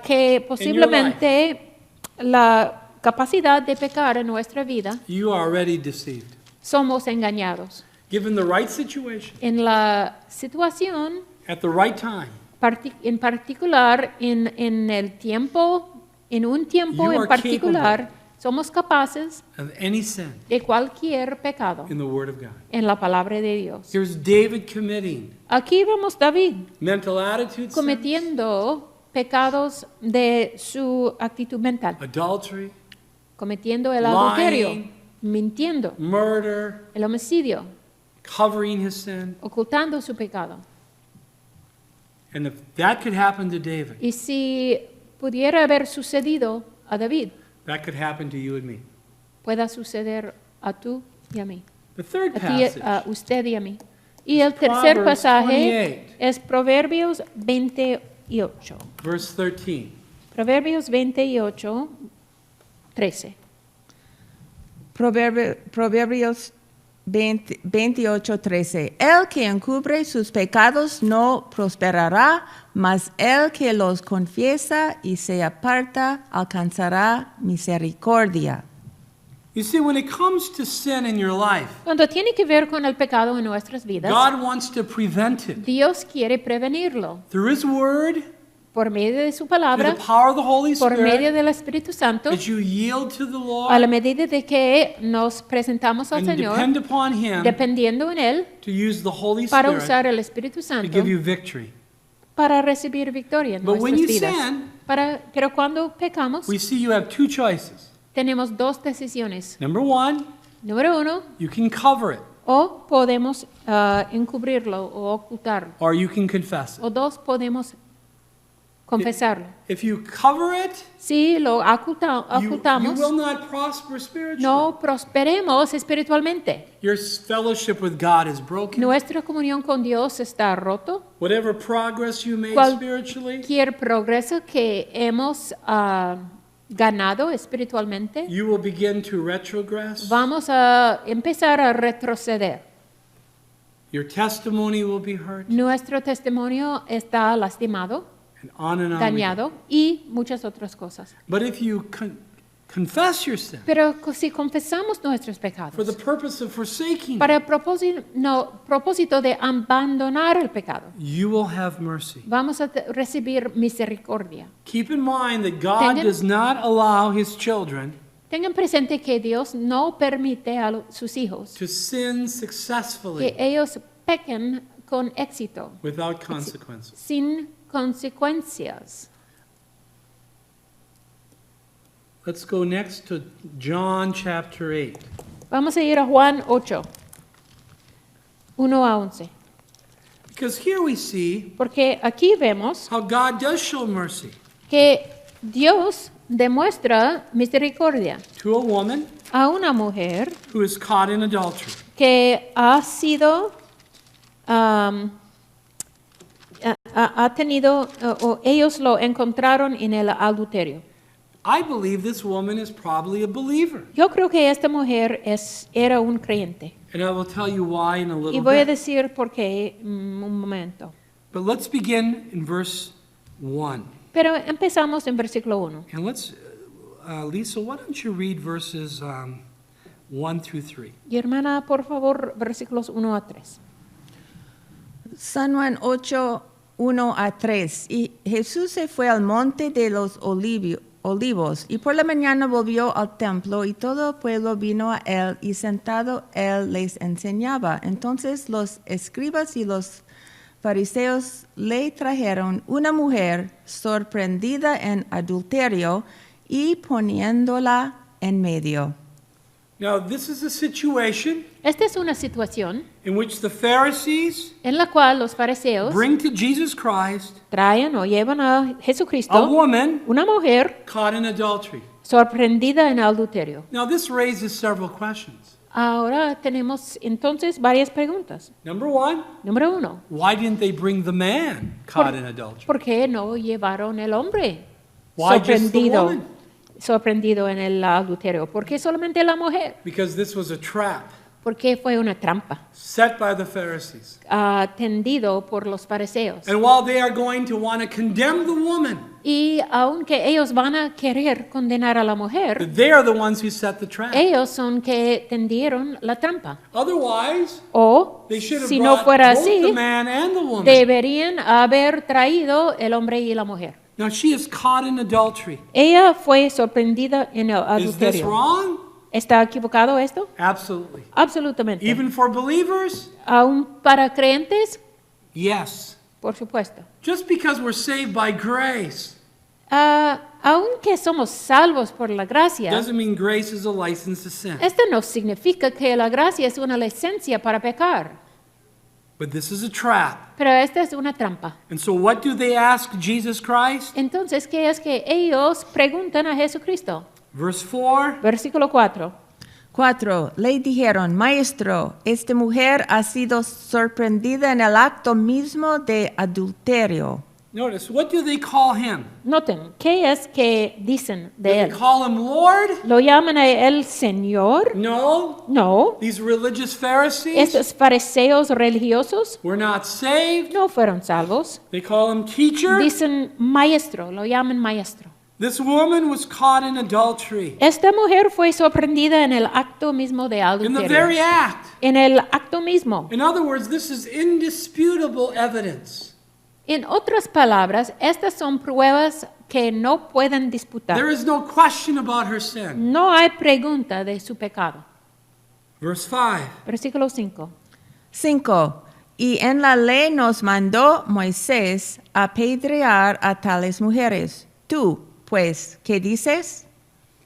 que posiblemente la capacidad de pecar en nuestra vida, you are already deceived. somos engañados. Given the right situation, En la situación, at the right time, en particular, en el tiempo, en un tiempo You en are particular, somos capaces of any sin de cualquier pecado in the Word of God. en la palabra de Dios. Here's David committing Aquí vemos David mental attitudes, cometiendo pecados de su actitud mental, adultery, cometiendo el Lying. adulterio, mintiendo, murder, el homicidio, covering his sin. ocultando su pecado. And if that could happen to David, Y si pudiera haber sucedido a David, that could happen to you and me. pueda suceder a tú y a mí, The third a ti, passage, a usted y a mí. Y el tercer Proverbs pasaje 28. es Proverbios 28. verse 13. Proverbios 28, 13. Proverbios 28, 13. El que encubre sus pecados no prosperará, mas el que los confiesa y se aparta alcanzará misericordia. You see, when it comes to sin in your life, Cuando tiene que ver con el pecado en nuestras vidas, God wants to prevent it Dios quiere prevenirlo through His Word, por medio de su through palabra, the power of the Holy por medio Spirit, del Espíritu Santo, as you yield to the a la Lord medida de que nos presentamos al and Señor, depend upon Him dependiendo en Él, to use the Holy para Spirit usar el Espíritu to Santo give you victory. para recibir victoria en But when nuestras you vidas. sin, Pero cuando pecamos, we see you have two choices. tenemos dos decisiones. Number one, Número uno, you can cover it, o podemos encubrirlo o ocultarlo. or you can confess it. O dos, podemos confesarlo. If you cover it, Si lo you ocultamos, will not prosper spiritually. no prosperemos espiritualmente. Your fellowship with God is broken. Nuestra comunión con Dios está roto. Whatever progress you made Cual- spiritually, Cualquier progreso que hemos ganado espiritualmente, you will begin to retrogress. vamos a empezar a retroceder. Your testimony will be hurt, Nuestro testimonio está lastimado, and on and on. we go. dañado y muchas otras cosas. But if you confess your sin Pero si confesamos nuestros for the pecados purpose of forsaking, para el propósito de abandonar el pecado, you will have mercy. vamos a recibir misericordia. Keep in mind that God Tengan- does not allow His children Tengan presente que Dios no permite a sus hijos to sin que successfully ellos pequen con éxito, without consequences. sin consecuencias. Let's go next to John chapter 8. Vamos a ir a Juan 8, 1 a 11. Because here we see Porque aquí vemos how God does show mercy que Dios demuestra misericordia to a woman a una mujer who is caught in adultery. que ha sido, ha tenido, o ellos lo encontraron en el adulterio. I believe this woman is probably a believer. Yo creo que esta mujer era un creyente. And I will tell you why in a Y little voy a bit. decir por qué un momento. But let's begin in verse 1. Pero empezamos en versículo 1. And let's, Lisa, why don't you read verses 1 through 3? Y hermana, por favor, versículos 1 a 3. San Juan 8, 1 a 3. Y Jesús se fue al monte de los olivos, y por la mañana volvió al templo, y todo el pueblo vino a él, y sentado él les enseñaba. Entonces los escribas y los fariseos le trajeron una mujer sorprendida en adulterio y poniéndola en medio. Now, this is a situation Esta es una situación in which the Pharisees en la cual los fariseos bring to Jesus Christ traen o llevan a a Jesucristo woman una mujer caught in adultery. sorprendida en adulterio. Now, this raises several questions. Ahora tenemos entonces varias preguntas. Number one, Número uno, why didn't they bring the man caught in adultery? ¿por qué no llevaron el hombre Why just the sorprendido, woman? sorprendido en el adulterio? ¿Por qué solamente la mujer? Because this was a trap Porque fue una trampa set by the Pharisees. tendido por los fariseos. And while they are going to want to condemn the woman, Y aunque ellos van a querer condenar a la mujer, they are the ones who set the trap. ellos son que tendieron la trampa. Otherwise, O, they should have si no brought fuera both the así, man and the woman. deberían haber traído el hombre y la mujer. Now, she is caught in adultery. Ella fue sorprendida en el Is this adulterio. wrong? ¿Está equivocado esto? Absolutely. Absolutamente. Even for believers? Aún para creyentes, Yes. por supuesto. Just because we're saved by grace Aunque somos salvos por la gracia, doesn't mean grace is a license to sin. esto no significa que la gracia es una licencia para pecar, But this is a trap. pero esta es una trampa. And so what do they ask Jesus Christ? Entonces, ¿qué es que ellos preguntan a Jesucristo? Verse 4. Versículo 4. 4. Le dijeron, Maestro, esta mujer ha sido sorprendida en el acto mismo de adulterio. Notice, what do they call him? Noten, ¿qué es que dicen Do de they él? call him Lord? ¿Lo llaman a él Señor? No. No. These religious Pharisees Estos fariseos religiosos were not saved. no fueron salvos. They call him teacher. Dicen maestro, lo llaman maestro. This woman was caught in adultery. Esta mujer fue sorprendida en el acto mismo de In the very adulterio. act. En el acto mismo. In other words, this is indisputable evidence. En otras palabras, estas son pruebas que no pueden disputar. There is no question about her sin. No hay pregunta de su pecado. Verse 5. Versículo 5. 5. Y en la ley nos mandó Moisés apedrear a tales mujeres. Tú, pues, ¿qué dices?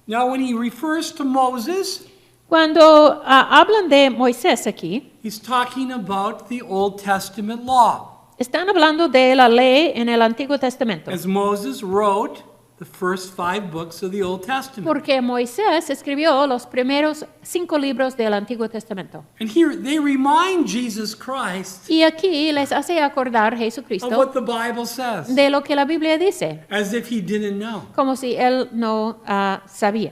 Now, when he refers to Moses, Cuando hablan de Moisés aquí, he's talking about the Old Testament law. están hablando de la ley en el Antiguo Testamento. As Moses wrote the first 5 books of the Old Testament. Porque Moisés escribió los primeros 5 libros del Antiguo Testamento. And here they remind Jesus Christ Y aquí les hace acordar of Jesucristo what the Bible says, de lo que la Biblia dice, as if he didn't know. como si él no sabía.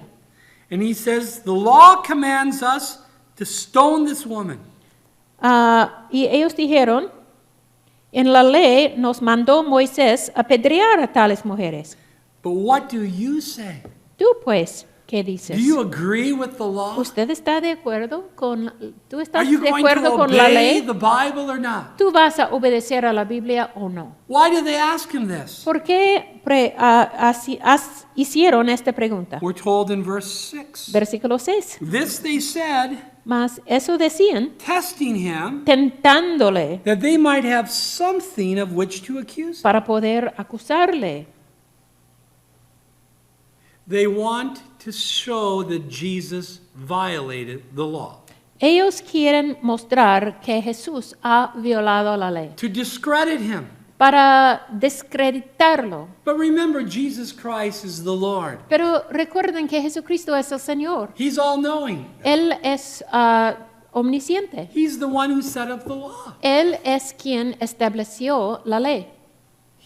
And he says, the law commands us to stone this woman. Y ellos dijeron, en la ley nos mandó Moisés apedrear a tales mujeres. But what do you say? Tú pues, ¿qué dices? Do you agree with the law? ¿Usted está de acuerdo con, tú Are estás you de going to acuerdo con la obey ley? the Bible or not? ¿Tú vas a obedecer a la Biblia o no? Why did they ask him this? ¿Por qué hicieron esta pregunta? We're told in verse 6. Versículo 6. This they said, Mas eso decían, testing him, tentándole that they might have something of which to accuse him. para poder acusarle. They want to show that Jesus violated the law, Ellos quieren mostrar que Jesús ha violado la ley, to discredit him. para descreditarlo. But remember, Jesus Christ is the Lord. Pero recuerden que Jesucristo es el Señor. He's all-knowing. Él es omnisciente. He's the one who set up the law. Él es quien estableció la ley.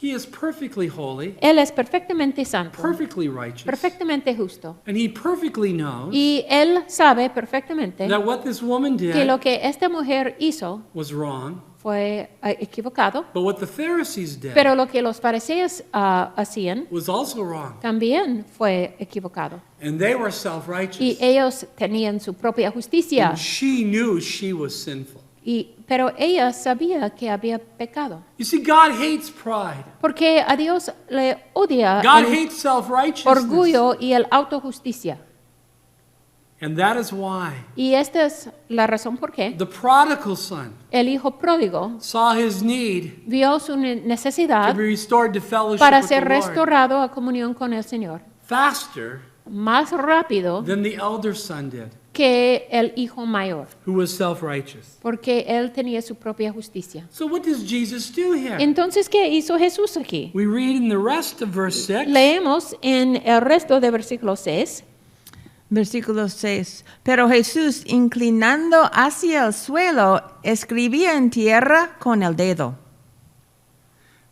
He is perfectly holy, Él es perfectamente santo, perfectly righteous, perfectamente justo. and he perfectly knows Y Él sabe perfectamente that what this woman que did lo que esta mujer hizo was wrong, fue equivocado, but what the Pharisees did pero lo que los fariseos hacían was also wrong. también fue equivocado. And they were Y self-righteous. ellos tenían su propia justicia, And she knew she was sinful. pero ella sabía que había pecado. You see, God hates pride. Porque a Dios le odia God el hates self-righteousness. orgullo y el autojusticia. And that is why Y esta es la razón por qué the prodigal son el hijo pródigo saw his need vio su to necesidad be restored to fellowship para with the ser Lord restaurado a comunión con el Señor faster más rápido than the elder son did, que el hijo mayor, who was self-righteous. porque él tenía su propia justicia. So what does Jesus do here? Entonces, ¿qué hizo Jesús aquí? We read in the rest of verse 6, Leemos en el resto de versículo 6. Versículo 6. Pero Jesús, inclinando hacia el suelo, escribía en tierra con el dedo.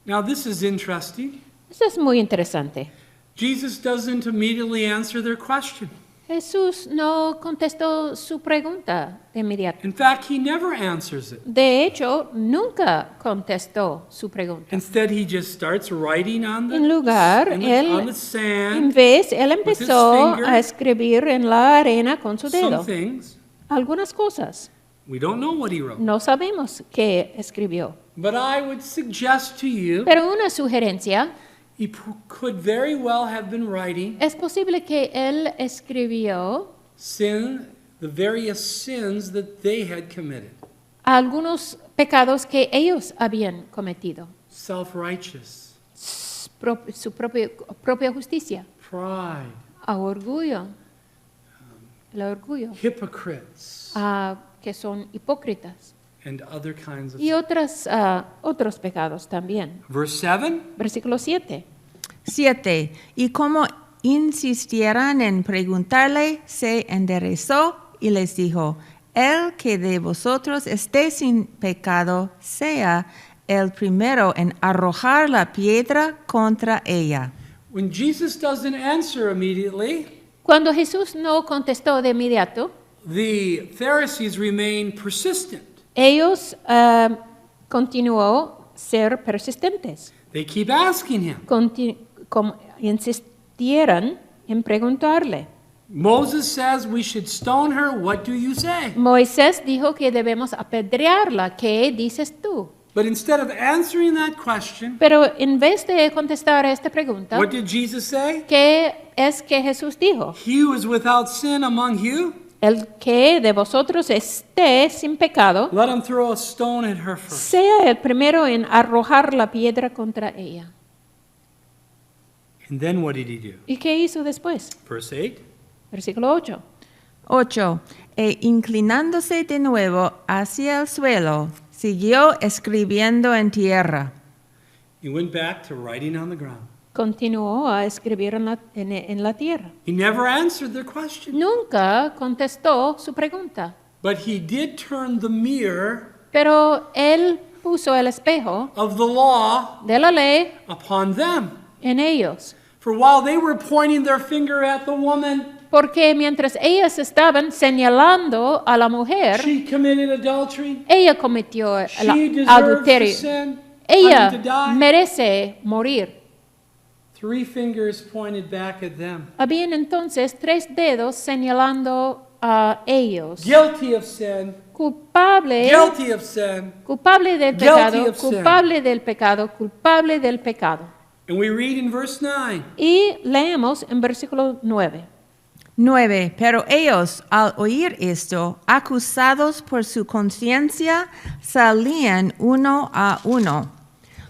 Now this is interesting. Eso es muy interesante. Jesus doesn't immediately answer their question. Jesús no contestó su pregunta de inmediato. In fact, he never answers it. De hecho, nunca contestó su pregunta. Instead, he just starts writing on the, En lugar, on él, the sand en vez, él empezó finger. a escribir en la arena con su some dedo things. algunas cosas. We don't know what he wrote. No sabemos qué escribió. But I would suggest to you, Pero una sugerencia, he could very well have been writing es posible que él escribió the various sins that they had committed. algunos pecados que ellos habían cometido. Self-righteous, Su propia justicia, pride, orgullo, el orgullo, hypocrites, que son hipócritas and other kinds of y sins. otros pecados también. Verse 7, Versículo 7. 7. Y como insistieran en preguntarle, se enderezó y les dijo, el que de vosotros esté sin pecado, sea el primero en arrojar la piedra contra ella. when Jesus doesn't answer immediately, Cuando Jesús no contestó de inmediato, the Pharisees remain persistent. ellos continuó ser persistentes. They keep asking him. Insistieron en preguntarle. Moses says we should stone her. What do you say? Moisés dijo que debemos apedrearla. ¿Qué dices tú? But instead of answering that question, Pero en vez de contestar a esta pregunta, what did Jesus say? ¿qué es que Jesús dijo? He who is without sin among you, El que de vosotros esté sin pecado, let him throw a stone at her first. sea el primero en arrojar la piedra contra ella. And then what did he do? ¿Y qué hizo después? Verse 8. Versículo 8. 8. E inclinándose de nuevo hacia el suelo, siguió escribiendo en tierra. He went back to writing on the ground. Continuó a escribir en la tierra. He never answered their question. Nunca contestó su pregunta, But he did turn the mirror pero él puso el espejo of the law de la ley upon them. en ellos. For while they were pointing their finger at the woman, Porque mientras ellas estaban señalando a la mujer, she committed adultery. ella cometió el She deserves to adulterio. sin, Ella to die. merece morir. 3 fingers pointed back at them. Habían entonces 3 dedos señalando a ellos. Guilty of sin, Culpable, guilty of sin. culpable del Guilty pecado, of sin. culpable del pecado, culpable del pecado. And we read in verse 9, Y leemos en versículo 9. 9. Pero ellos, al oír esto, acusados por su conciencia, salían uno a uno,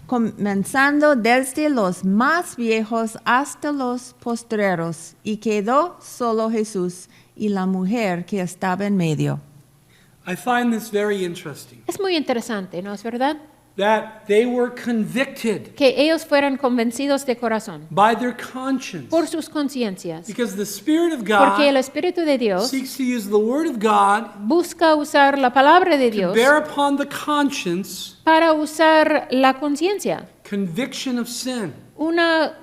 comenzando desde los más viejos hasta los postreros, y quedó solo Jesús y la mujer que estaba en medio. I find this very interesting. Es muy interesante, ¿no es verdad? That they were convicted Que ellos fueran convencidos de corazón by their conscience. por sus conciencias. Because the Spirit of Porque el God Espíritu de Dios seeks to use the Word of God busca usar la palabra de to Dios bear upon the conscience para usar la conciencia, conviction of sin. una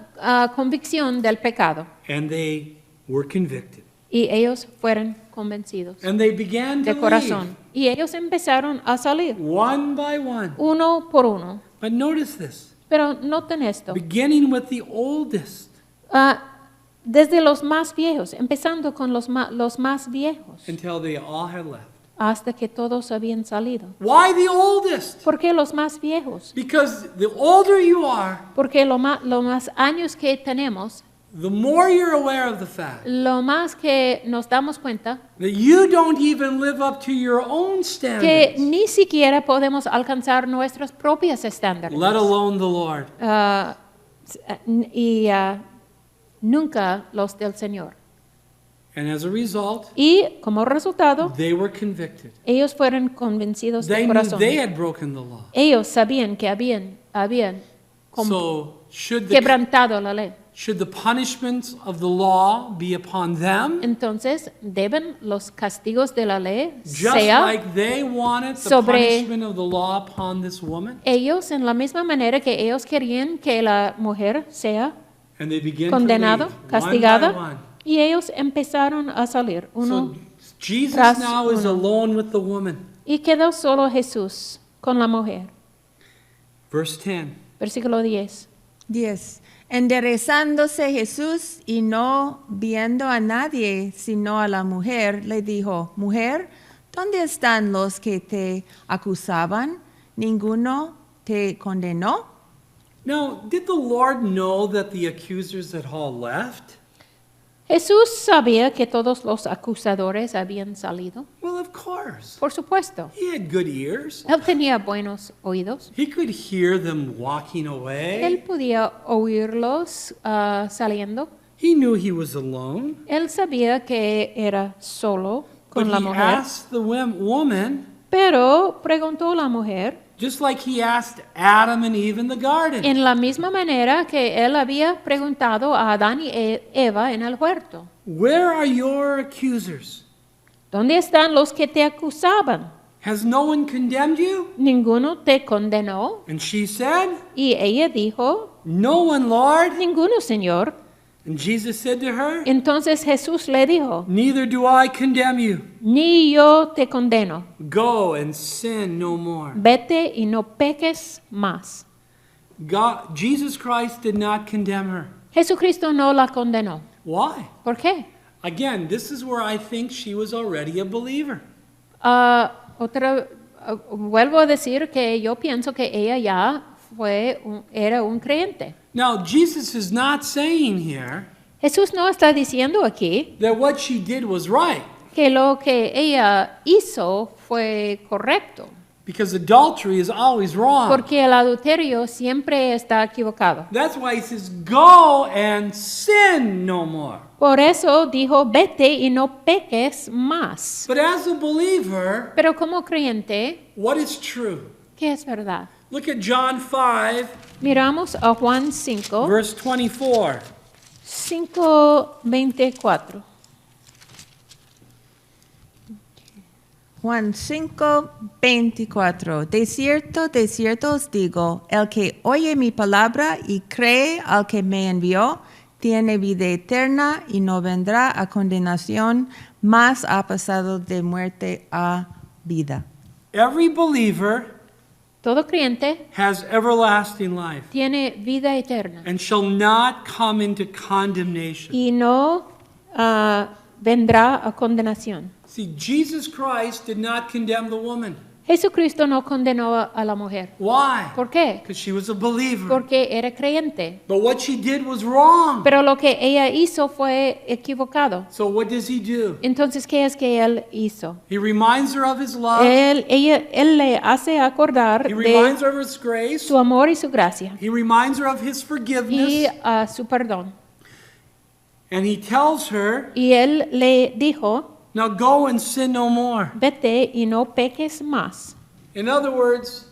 convicción del pecado. And they were convicted. Y ellos fueron convencidos And they began to de corazón. Y ellos empezaron a salir, leave one by one. uno por uno. But notice this, Pero noten esto. beginning with the oldest Desde los más viejos, empezando con los más viejos, until they all had left. hasta que todos habían salido. Why the oldest? ¿Por qué los más viejos? Because the older you are, Porque lo más años que tenemos, the more you're aware of the fact lo más que nos damos cuenta that you don't even live up to your own que standards, ni siquiera podemos alcanzar nuestros propios estándares. let alone the Lord. Nunca los del Señor. And as a result, Y como resultado, they were convicted. ellos fueron convencidos They de knew corazón. they had broken the law. Ellos sabían que habían So should quebrantado la ley. the punishments of the law be upon them, Entonces, deben los castigos de la ley just sea like they wanted the sobre punishment of the law upon this woman? ellos en la misma manera que ellos querían que la mujer sea And they began condenada, to leave, castigada, one by one. y ellos empezaron a salir uno So Jesus tras now is uno. alone with the woman. y quedó solo Jesús con la mujer. Verse 10. Versículo 10. 10. Enderezándose Jesús y no viendo a nadie sino a la mujer, le dijo, Mujer, ¿dónde están los que te acusaban? ¿Ninguno te condenó? Now, did the Lord know that the accusers had all left? Jesús sabía que todos los acusadores habían salido. Well, of course. Por supuesto. He had good ears. Él tenía buenos oídos. He could hear them walking Él away. podía oírlos saliendo. He knew he was alone. Él sabía que era solo But con la he mujer. asked the woman, Pero preguntó la mujer, just like he asked Adam and Eve in the garden. en la misma manera que él había preguntado a Adán y Eva en el huerto. Where are your accusers? ¿Dónde están los que te acusaban? Has no one condemned you? ¿Ninguno te condenó? And she said, Y ella dijo, No one, Lord. ninguno, Señor. And Jesus said to her, Entonces Jesús le dijo, Neither do I condemn you. ni yo te condeno. Go and sin no more. Vete y no peques más. Jesus Christ did not condemn her. Jesucristo no la condenó. Why? ¿Por qué? Again, this is where I think she was already a believer. Vuelvo a decir que yo pienso que ella ya era un creyente. Now, Jesus is not saying here Jesús no está diciendo aquí that what she did was right, que lo que ella hizo fue correcto, because adultery is always wrong. porque el adulterio siempre está equivocado. That's why he says, Go and sin no more. Por eso dijo, vete y no peques más. But as a believer, Pero como creyente, what is true? ¿qué es verdad? Look at John 5, Miramos a Juan 5, verse 24. 5:24. Juan 5:24. De cierto os digo, el que oye mi palabra y cree al que me envió, tiene vida eterna y no vendrá a condenación, mas ha pasado de muerte a vida. Every believer Todo creyente has everlasting life tiene vida eterna and shall not come into condemnation. y no vendrá a condenación. See, Jesus Christ did not condemn the woman. Jesucristo no condenó a la mujer. Why? ¿Por qué? Because she was a believer. Porque era creyente. But what she did was wrong. Pero lo que ella hizo fue equivocado. So what does he do? Entonces, ¿qué es que él hizo? He reminds her of his love. Él le hace acordar He reminds de her of his grace. su amor y su gracia He reminds her of his y forgiveness. su perdón. And he tells her, Y él le dijo, now go and sin no more. vete y no peques más. In other words,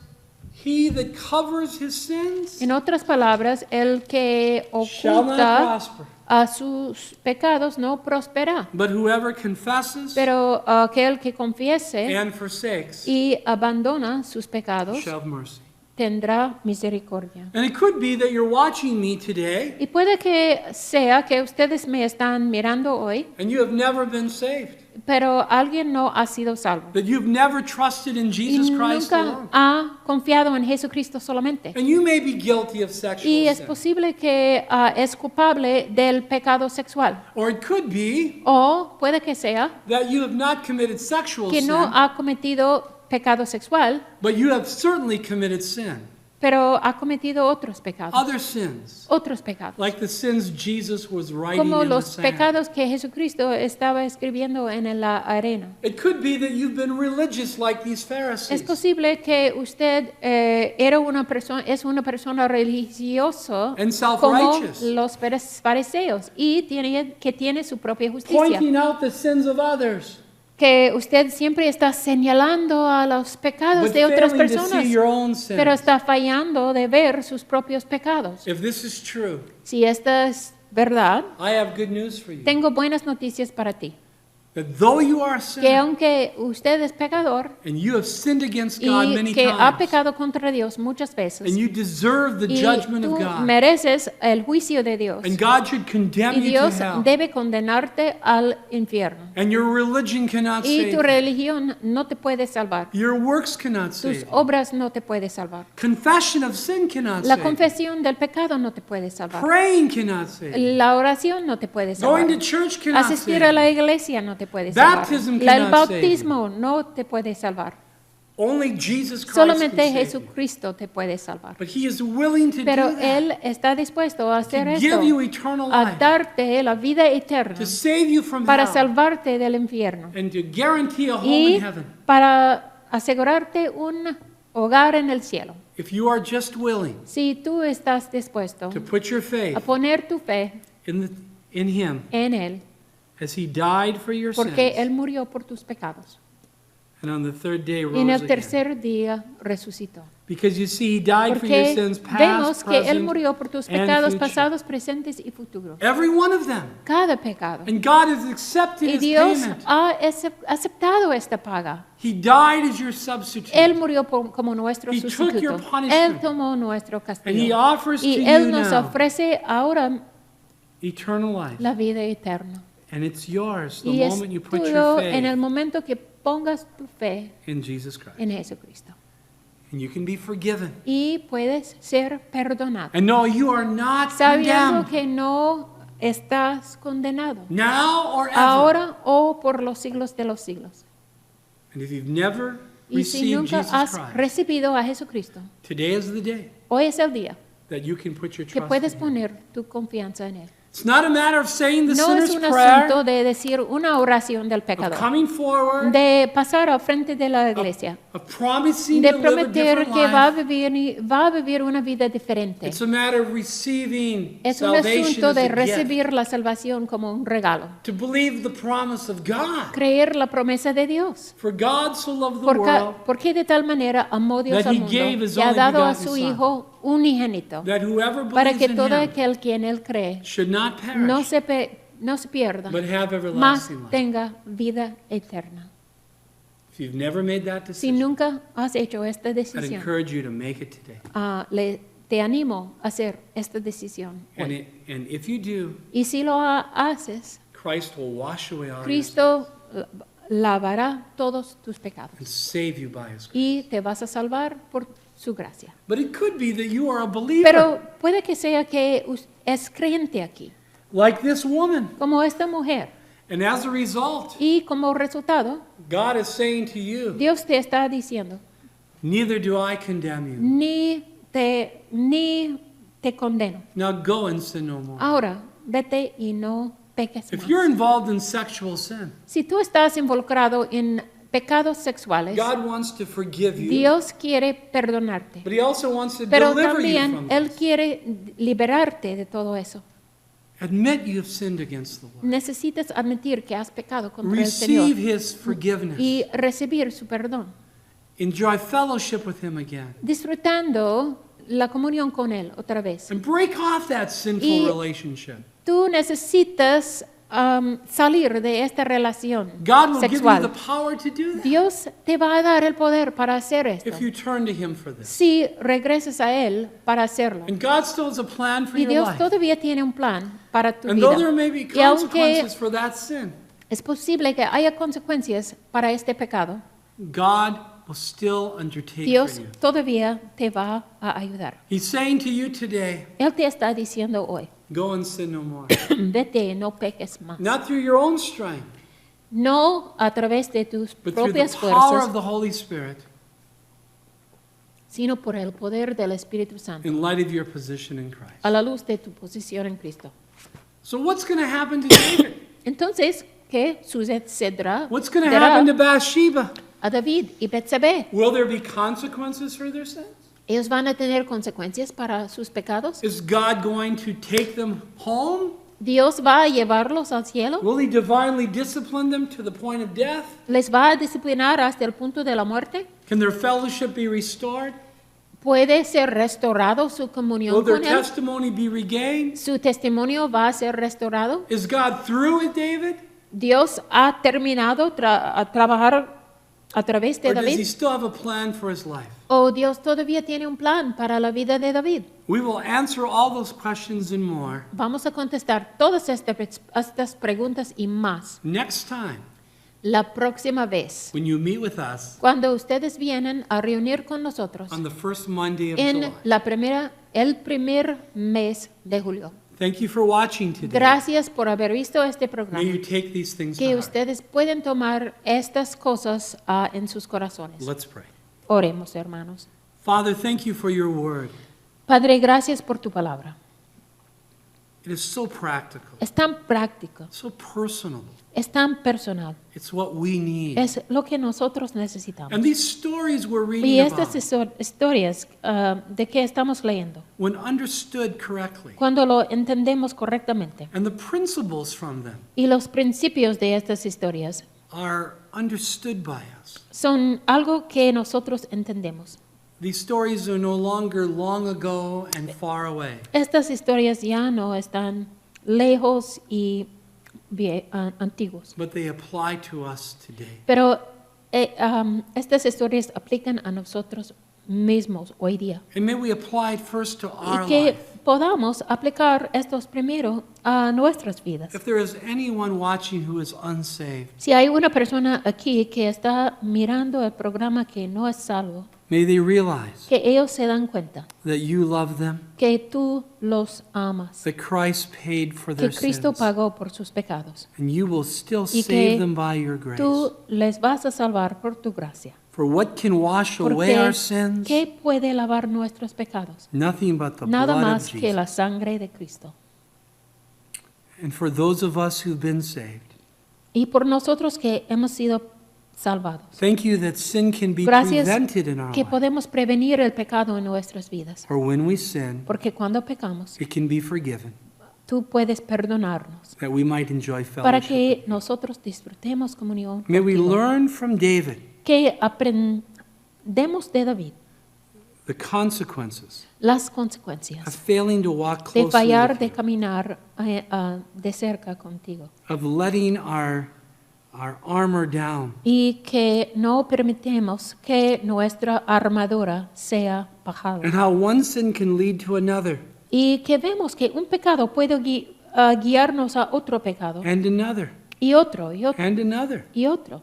he that covers his sins En otras palabras, el que shall not oculta prosper. a sus pecados no prospera. But whoever confesses Pero aquel que confiese and forsakes y abandona sus pecados shall have mercy. tendrá misericordia. And it could be that you're watching me today Y puede que sea que ustedes me están mirando hoy, and you have never been saved. pero alguien no ha sido salvo. That you've never trusted in Y Jesus Christ nunca alone. ha confiado en Jesucristo solamente. And you may be guilty of Y sexual es sin. posible que es culpable del pecado sexual. Or it could be O puede que sea that you have not committed sexual que sin, no ha cometido pecado sexual, but you have certainly committed sin. pero ha cometido otros pecados. Other sins, Otros pecados. like the sins Jesus was writing Como in the los sand. pecados que Jesucristo estaba escribiendo en la arena. It could be that you've been religious like these Pharisees. Es posible que usted es una persona religiosa And como self-righteous. los fariseos y tiene su propia justicia. Pointing out the sins of others, Que usted siempre está señalando a los pecados but de otras failing to personas, see your own sins. pero está fallando de ver sus propios pecados. If this is true, Si esta es verdad, I have good news for you. tengo buenas noticias para ti. That though you are a Que sinner, aunque usted es pecador and you have sinned against God y many que ha times, pecado contra Dios muchas veces, and you deserve the y judgment tú of God, mereces el juicio de Dios, and God should condemn y you Dios to hell, debe condenarte al infierno, and your religion cannot y save tu you. religión no te puede salvar, Your works cannot save tus you. obras no te pueden salvar, Confession of sin cannot la save you. confesión del pecado no te puede salvar, Praying cannot save you. la oración no te puede salvar, Going to church cannot asistir save a you. la iglesia no te puede salvar, Baptism el cannot bautismo no te puede salvar, Only Jesus Christ solamente can save you. Jesucristo te puede salvar. But He is willing to Pero do that, Él está dispuesto a hacer to esto, give you eternal a life, darte la vida eterna, to save you from para hell, salvarte del infierno and to guarantee a home y in heaven. para asegurarte un hogar en el cielo. If you are just willing Si tú estás dispuesto to put your faith a poner tu fe in Him en Él, as He died for your porque sins, Él murió por tus pecados and on the third day y en rose el again. tercer día resucitó. Because you see, He died for your Porque sins vemos past, que Él present, murió por tus and pecados future. pasados, presentes y futuros. Every one of them. Cada pecado. And God has accepted Y His Dios payment. ha aceptado esta paga. He died as your substitute. Él murió como nuestro He took sustituto. your punishment. Él tomó nuestro And He castigo. offers to Y you Él nos now ofrece ahora eternal life. la vida eterna. And it's yours the Y es moment you put tuyo your en el faith momento que pongas tu fe in Jesus Christ. en Jesucristo. And you can be forgiven. Y puedes ser perdonado. And no, you are not Sabiendo condemned. que no estás condenado. Now or ever. Ahora o por los siglos de los siglos. And if you've never Y si received nunca Jesus has Christ, recibido a Jesucristo, today is the day hoy es el día that you can put your que trust puedes in Him. poner tu confianza en Él. It's not a matter of saying the No es sinner's un prayer, asunto de decir una oración del of pecador, coming forward, de pasar al frente de la iglesia, of promising de to live a prometer different que va a life. vivir una vida diferente. It's a matter of receiving Es un salvation asunto as de a gift, recibir la salvación como un regalo, to believe the promise of God. creer la promesa de Dios. For God so loved the world Porque de tal manera amó Dios that al He mundo gave His y ha only dado a begotten su Son, Hijo unigénito, that whoever para believes que in todo Him aquel quien Él cree should not perish, no se pierda, but have mas everlasting life. tenga vida eterna. If you've never made that Si decision, nunca has hecho esta I'd decisión, encourage you to make it today. te animo a hacer esta decisión And, hoy. and if you do, Y si lo haces, Christ will wash away all your sins Cristo lavará todos tus pecados and save you by His grace. y te vas a salvar por su gracia. But it could be that you are a believer, Pero puede que sea que es creyente aquí, like this woman. como esta mujer. And as a result, Y como resultado, God is saying to you, Dios te está diciendo, neither do I condemn you. ni te condeno. Now go and sin no more. Ahora, vete y no peques If más. you're involved in sexual sin, Si tú estás involucrado en pecados sexuales, God wants to forgive you, Dios quiere perdonarte. but He also wants to Pero deliver you también from Él this. quiere liberarte de todo eso. Admit you have sinned against the Lord. Necesitas admitir que has pecado contra el Señor Receive His forgiveness. y recibir su perdón, Enjoy fellowship with Him again. disfrutando la comunión con Él otra vez. And break off that sinful Y- relationship. Tú necesitas salir de esta relación God will give you the sexual. power to do that Dios te va a dar el poder para hacer esto, if you turn to Him for this. si regresas a Él para hacerlo. And God still has a plan for Y your Dios life. todavía tiene un plan para tu And vida. though there may be Y aunque consequences for that sin, es posible que haya consecuencias para este pecado, God will still undertake Dios for you. todavía te va a ayudar. He's saying to you today, Él te está diciendo hoy, go and sin no more. vete, no peques más. Not through your own strength, No a través de tus but through the propias power of fuerzas, the Holy Spirit. sino por el poder del Espíritu Santo, in light of your position in Christ. a la luz de tu posición en Cristo. So what's going to happen to David? Entonces, ¿qué sucederá What's going to happen to dará Bathsheba? a David y Betsabé? Will there be consequences for their sins? ¿Ellos van a tener consecuencias para sus pecados? Is God going to take them home? ¿Dios va a llevarlos al cielo? Will he divinely discipline them to the point of death? ¿Les va a disciplinar hasta el punto de la muerte? Can their fellowship be restored? ¿Puede ser restaurado su Will comunión their con Él? testimony be regained? ¿Su testimonio va a ser restaurado? Is God through with David? ¿Dios ha terminado a trabajar a través de Or does he David? still have a plan for his life? ¿O Dios todavía tiene un plan para la vida de David? We will answer all those questions and more Vamos a contestar todas estas preguntas y más next time la próxima vez, when you meet with us cuando ustedes vienen a reunir con nosotros on the first Monday of en July. el primer mes de julio. Thank you for watching today. Gracias por haber visto este May programa. you take these things to Que heart. ustedes pueden tomar estas cosas en sus corazones. Let's pray. Oremos, hermanos. Father, thank you for your word. Padre, gracias por tu palabra. It is so practical, Es tan práctico, so personal. es tan personal. It's what we need. Es lo que nosotros necesitamos. And these stories we're Y reading estas about, historias de que estamos leyendo, when understood correctly, cuando lo entendemos correctamente, and the principles from them y los principios de estas historias are understood by us. son algo que nosotros entendemos. These stories are no longer long ago and far away. Estas historias ya no están lejos y antiguos, But they apply to us today. pero estas historias aplican a nosotros mismos hoy día. And may we apply it first to our Y que life. podamos aplicar estos primero a nuestras vidas. If there is anyone watching who is unsaved, Si hay una persona aquí que está mirando el programa que no es salvo, may they realize que ellos se dan cuenta that you love them, que tú los amas, that Christ paid for que their Cristo sins, pagó por sus pecados, and you will still y save que them by your grace. tú les vas a salvar por tu gracia. For what can wash away Porque our sins? ¿qué puede lavar nuestros pecados? Nothing but the Nada blood más of que Jesus. la sangre de Cristo. And for those of us who've been saved, Y por nosotros que hemos sido salvados. thank you that sin can be Gracias prevented in our que life. podemos prevenir el pecado en nuestras vidas. For when we sin, Porque cuando pecamos, it can be forgiven, tú puedes perdonarnos that we might enjoy para fellowship. que nosotros disfrutemos comunión May we contigo. learn from David Que aprendemos de David the consequences las of consecuencias failing to walk de closely fallar, with de you, caminar de cerca contigo. of letting our armor down, Y que no permitemos que nuestra armadura sea bajada. and how one sin can lead to another, Y que vemos que un pecado puede guiarnos a otro pecado. and another, Y otro, y otro, and another, y otro.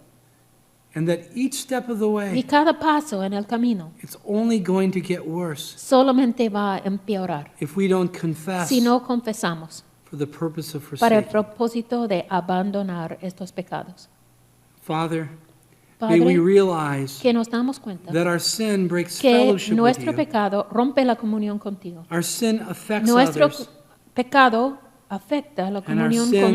and that each step of the Y way, cada paso en el camino it's only going to get worse solamente va a empeorar if we don't confess si no confesamos for the purpose of para el forsaking. propósito de abandonar estos pecados. Father, may we Padre, realize que nos damos cuenta that our sin breaks que fellowship with nuestro you. pecado rompe la comunión contigo. Our sin affects Nuestro others, pecado afecta la and our comunión sin con